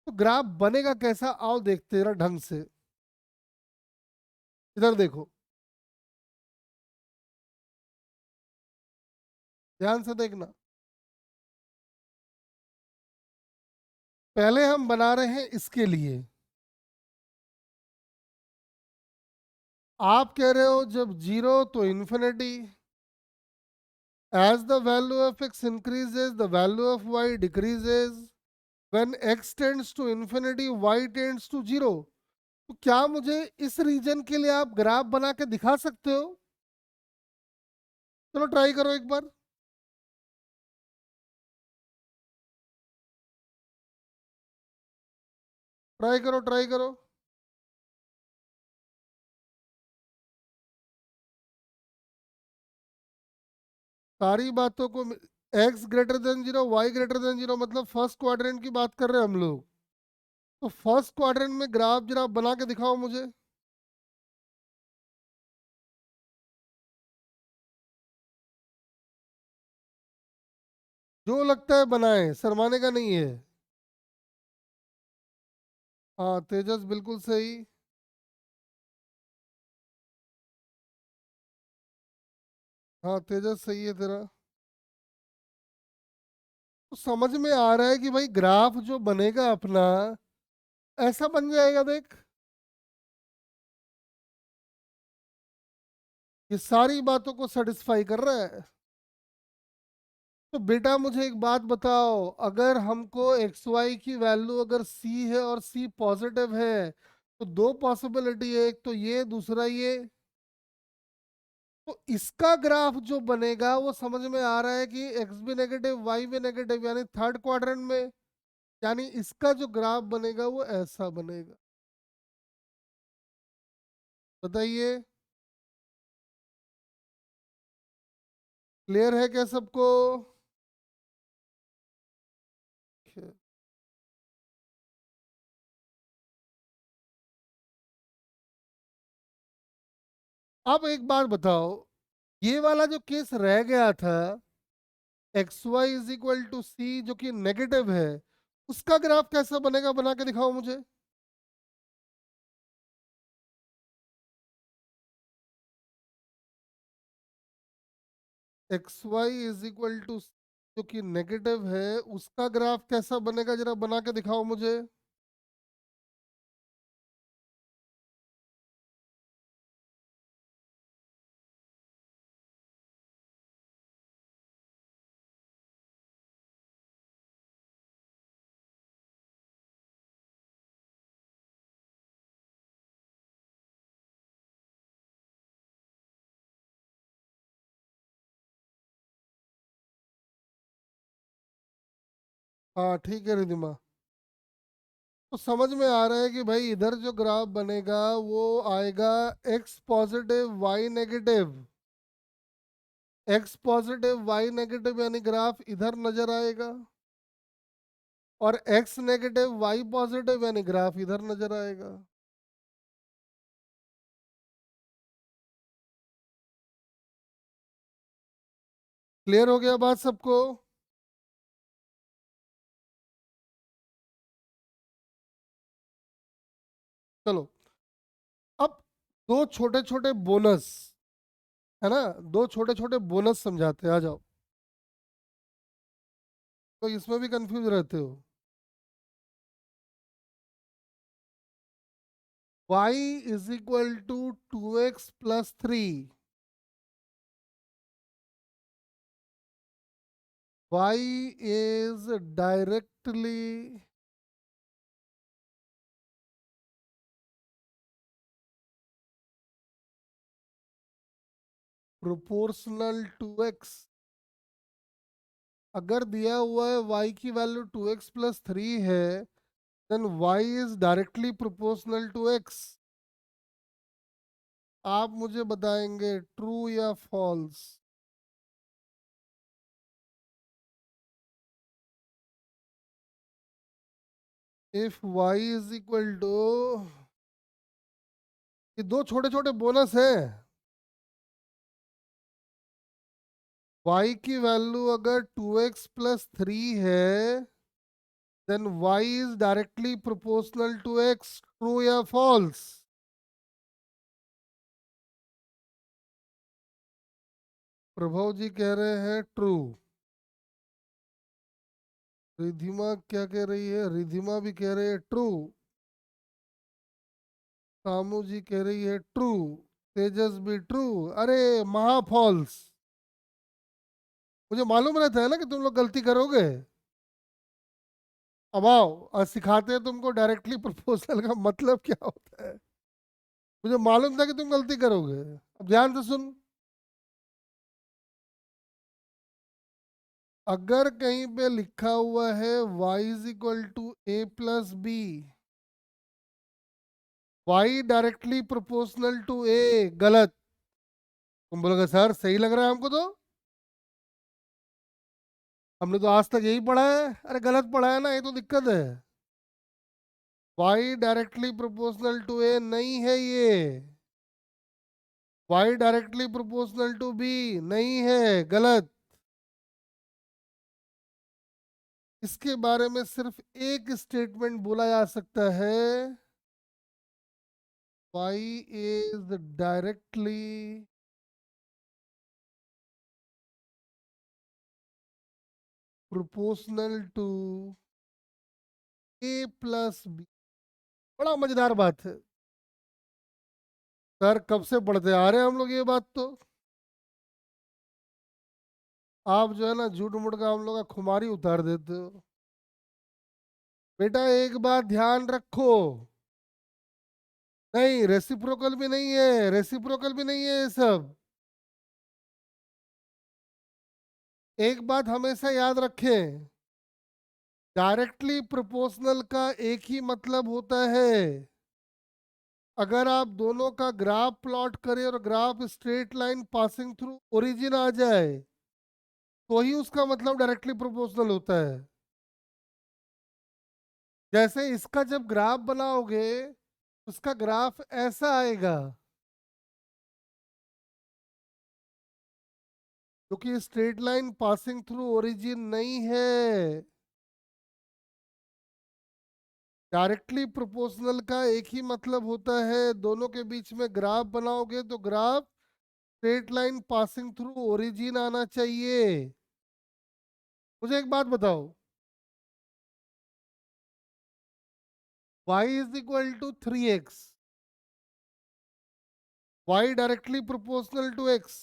तो ग्राफ बनेगा कैसा, आओ देखते जरा ढंग से। इधर देखो, ध्यान से देखना। पहले हम बना रहे हैं इसके लिए। आप कह रहे हो जब 0 तो infinity, as the value of x increases the value of y decreases, when x tends to infinity y tends to 0। तो क्या मुझे इस रीजन के लिए आप ग्राफ बना के दिखा सकते हो। चलो ट्राई करो एक बार। ट्राई करो ट्राई करो। सारी बातों को x greater than 0 y greater than 0 मतलब फर्स्ट क्वाड्रेंट की बात कर रहे हैं हम लोग। तो फर्स्ट क्वाड्रेंट में ग्राफ जरा बना के दिखाओ मुझे। जो लगता है बनाए, शर्माने का नहीं है। हाँ तेजस बिल्कुल सही। हाँ तेजस सही है तेरा। तो समझ में आ रहा है कि भाई ग्राफ जो बनेगा अपना ऐसा बन जाएगा, देख ये सारी बातों को सेटिस्फाई कर रहा है। तो बेटा मुझे एक बात बताओ, अगर हमको एक्स वाई की वैल्यू अगर सी है और सी पॉजिटिव है तो दो पॉसिबिलिटी है, एक तो ये दूसरा ये। तो इसका ग्राफ जो बनेगा वो समझ में आ रहा है कि एक्स भी नेगेटिव वाई भी नेगेटिव, यानी थर्ड क्वाड्रेंट में। यानी इसका जो ग्राफ बनेगा वो ऐसा बनेगा। बताइए, क्लियर है क्या सबको? Okay. अब एक बात बताओ, ये वाला जो केस रह गया था, x y is equal to c, जो कि नेगेटिव है, उसका ग्राफ कैसा बनेगा, बना के दिखाओ मुझे। X y is equal to, जो कि नेगेटिव है, उसका ग्राफ कैसा बनेगा, जरा बना के दिखाओ मुझे। हाँ ठीक है रिधिमा, तो समझ में आ रहा है कि भाई इधर जो ग्राफ बनेगा वो आएगा x positive y negative. X positive y negative यानी ग्राफ इधर नजर आएगा, और एक्स नेगेटिव वाई पॉजिटिव यानी ग्राफ इधर नजर आएगा। क्लियर हो गया बात सबको? चलो, अब दो छोटे छोटे बोनस, है ना, दो छोटे छोटे बोनस समझाते हैं, आ जाओ। तो इसमें भी कंफ्यूज रहते हो। y is equal to 2x+3। y is directly proportional to x। अगर दिया हुआ है y की वैल्यू 2x+3 है, then y is directly proportional to x। आप मुझे बताएंगे ट्रू या false? If y is equal to, ये दो छोटे छोटे बोनस हैं, y की वैल्यू अगर 2x+3 है, then y is directly proportional to x। True या फॉल्स? प्रभव जी कह रहे हैं ट्रू। रिधिमा क्या कह रही है? रिधिमा भी कह रही है ट्रू। सामू जी कह रही है ट्रू। तेजस भी ट्रू। अरे महा फॉल्स। मुझे मालूम रहता है ना कि तुम लोग गलती करोगे। अब आओ, आज सिखाते हैं तुमको डायरेक्टली प्रपोजल का मतलब क्या होता है। मुझे मालूम था कि तुम गलती करोगे। अब ध्यान से सुन, अगर कहीं पे लिखा हुआ है y is equal to a+b, y directly proportional to a, गलत। तुम बोलोगे सर सही लग रहा है हमको तो, हमने तो आज तक यही पढ़ा है। अरे गलत पढ़ा है ना, ये तो दिक्कत है। y directly proportional to a नहीं है ये। y directly proportional to b नहीं है, गलत। इसके बारे में सिर्फ एक स्टेटमेंट बोला जा सकता है, y is directly proportional to a+b। बड़ा मजेदार बात है। सर कब से पढ़ते आ रहे हैं हम लोग ये बात तो। आप जो है ना झूठ मूठ का हम लोग का खुमारी उतार देते हो। बेटा एक बात ध्यान रखो, नहीं रेसिप्रोकल भी नहीं है, रेसिप्रोकल भी नहीं है ये सब। एक बात हमेशा याद रखें, डायरेक्टली प्रोपोर्शनल का एक ही मतलब होता है, अगर आप दोनों का ग्राफ प्लॉट करें और graph straight line passing through origin आ जाए तो ही उसका मतलब डायरेक्टली प्रोपोर्शनल होता है। जैसे इसका जब ग्राफ बनाओगे उसका ग्राफ ऐसा आएगा, क्योंकि straight line passing through origin नहीं है। डायरेक्टली प्रोपोर्शनल का एक ही मतलब होता है, दोनों के बीच में ग्राफ बनाओगे तो graph straight line passing through origin आना चाहिए। मुझे एक बात बताओ, y is equal to 3x, y directly proportional to x।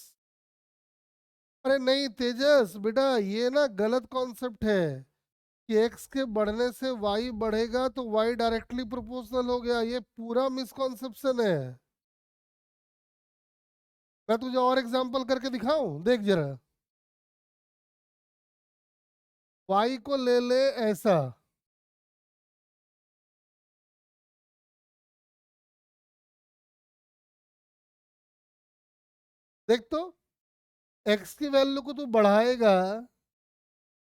अरे नहीं तेजस बेटा, ये ना गलत कॉन्सेप्ट है कि x के बढ़ने से y बढ़ेगा तो y डायरेक्टली प्रोपोर्शनल हो गया, ये पूरा मिसकॉन्सेप्शन है। मैं तुझे और एग्जांपल करके दिखाऊं, देख जरा। y को ले ले ऐसा, देख तो, x की वैल्यू को तू बढ़ाएगा,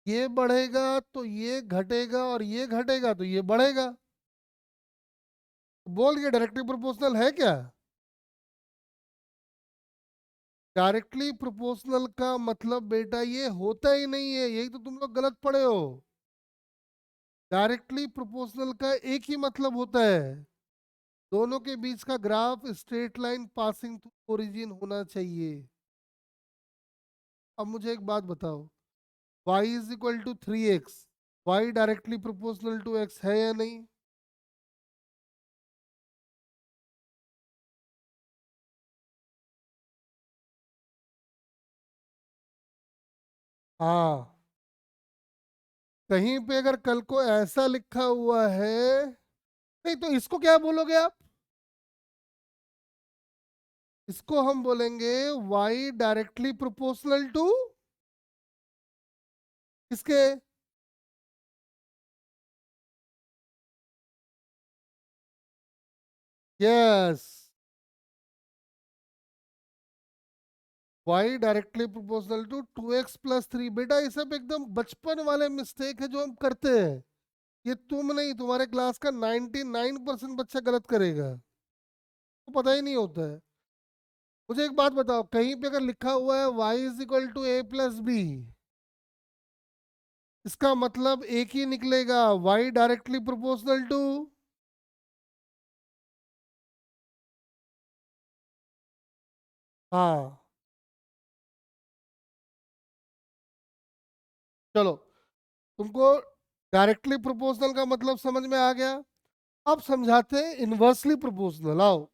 ये बढ़ेगा तो ये घटेगा और ये घटेगा तो ये बढ़ेगा। बोल ये डायरेक्टली प्रोपोर्शनल है क्या? डायरेक्टली प्रोपोर्शनल का मतलब बेटा ये होता ही नहीं है, यही तो तुम लोग गलत पढ़े हो। डायरेक्टली प्रोपोर्शनल का एक ही मतलब होता है, दोनों के बीच का graph straight line passing through origin होना चाहिए। अब मुझे एक बात बताओ, y is equal to 3x, y directly proportional to x है या नहीं? हाँ। कहीं पे अगर कल को ऐसा लिखा हुआ है, नहीं तो इसको क्या बोलोगे आप? इसको हम बोलेंगे y डायरेक्टली प्रोपोर्शनल टू किसके? Yes, y directly proportional to 2x+3। बेटा ये सब एकदम बचपन वाले मिस्टेक है जो हम करते हैं, ये तुम नहीं, तुम्हारे क्लास का 99% बच्चा गलत करेगा, तो पता ही नहीं होता है। मुझे एक बात बताओ, कहीं पे अगर लिखा हुआ है y is equal to a+b, इसका मतलब एक ही निकलेगा, y डायरेक्टली प्रोपोर्शनल टू। हाँ। चलो, तुमको डायरेक्टली प्रोपोर्शनल का मतलब समझ में आ गया। अब समझाते हैं इनवर्सली प्रोपोर्शनल, आओ।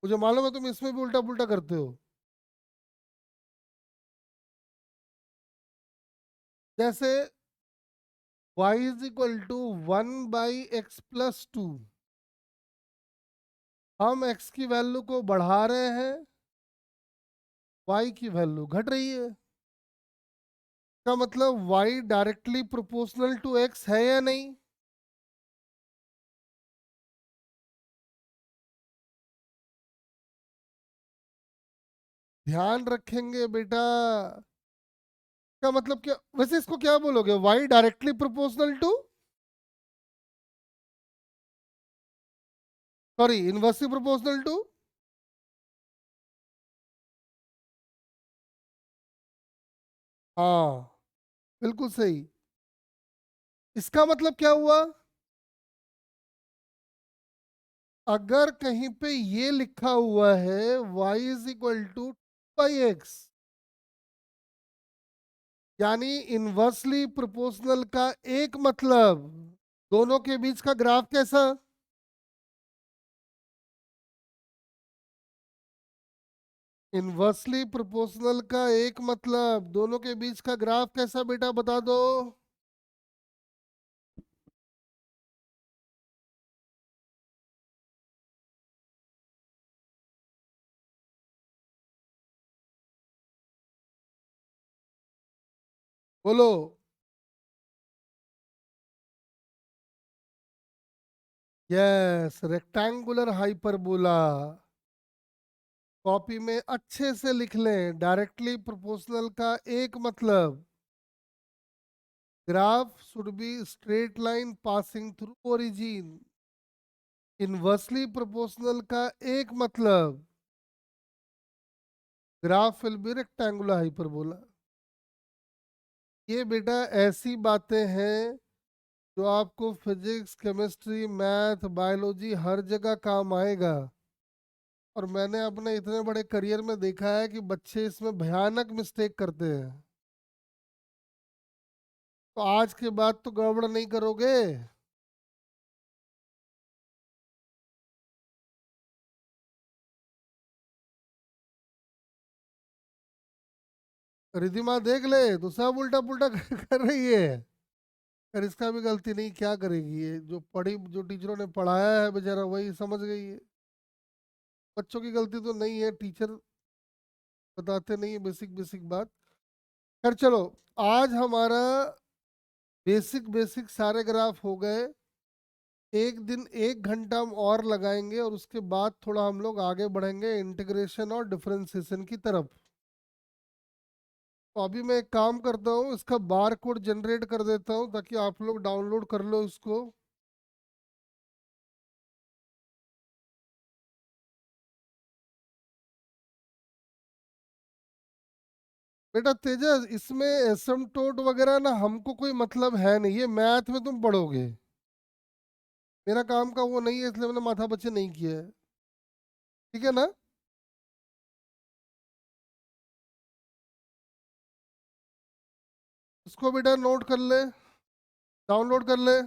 मुझे मालूम है तुम इसमें भी उल्टा पुल्टा करते हो। जैसे y is equal to 1/x+2, हम x की वैल्यू को बढ़ा रहे हैं, y की वैल्यू घट रही है, का मतलब y directly proportional to x है या नहीं? ध्यान रखेंगे बेटा, का मतलब क्या, वैसे इसको क्या बोलोगे, y directly proportional to, sorry inversely proportional to. हाँ, बिल्कुल सही। इसका मतलब क्या हुआ, अगर कहीं पे ये लिखा हुआ है y is equal to 2x, यानी इनवर्सली प्रोपोर्शनल का एक मतलब दोनों के बीच का ग्राफ कैसा? इनवर्सली प्रोपोर्शनल का एक मतलब दोनों के बीच का ग्राफ कैसा, बेटा बता दो। बोलो। Yes, rectangular hyperbola. कॉपी में अच्छे से लिख लें, डायरेक्टली प्रोपोर्शनल का एक मतलब graph should be straight line passing through origin. Inversely proportional का एक मतलब graph will B rectangular hyperbola. ये बेटा ऐसी बातें हैं जो आपको फिजिक्स, केमिस्ट्री, मैथ, बायोलॉजी हर जगह काम आएगा। और मैंने अपने इतने बड़े करियर में देखा है कि बच्चे इसमें भयानक मिस्टेक करते हैं। तो आज के बाद तो गड़बड़ नहीं करोगे। रिधिमा देख ले तो सब उल्टा पुल्टा कर रही है। पर इसका भी गलती नहीं, क्या करेगी ये, जो पढ़ी, जो टीचरों ने पढ़ाया है बेचारा वही समझ गई है। बच्चों की गलती तो नहीं है, टीचर बताते नहीं है बेसिक बेसिक बात। खैर चलो, आज हमारा बेसिक बेसिक सारे ग्राफ हो गए। एक दिन 1 घंटा हम और लगाएंगे और उसके बाद थोड़ा हम लोग आगे बढ़ेंगे इंटीग्रेशन और डिफरेंशिएशन की तरफ। तो अभी मैं एक काम करता हूँ, इसका बार कोड जनरेट कर देता हूँ ताकि आप लोग डाउनलोड कर लो इसको। बेटा तेजस, इसमें एसिम्प्टोट वगैरह ना हमको कोई मतलब है नहीं, ये मैथ में तुम पढ़ोगे। मेरा काम का वो नहीं है, इसलिए मैंने माथा पच्ची नहीं किया है। ठीक है ना? इसको बेटा नोट कर ले, डाउनलोड कर ले।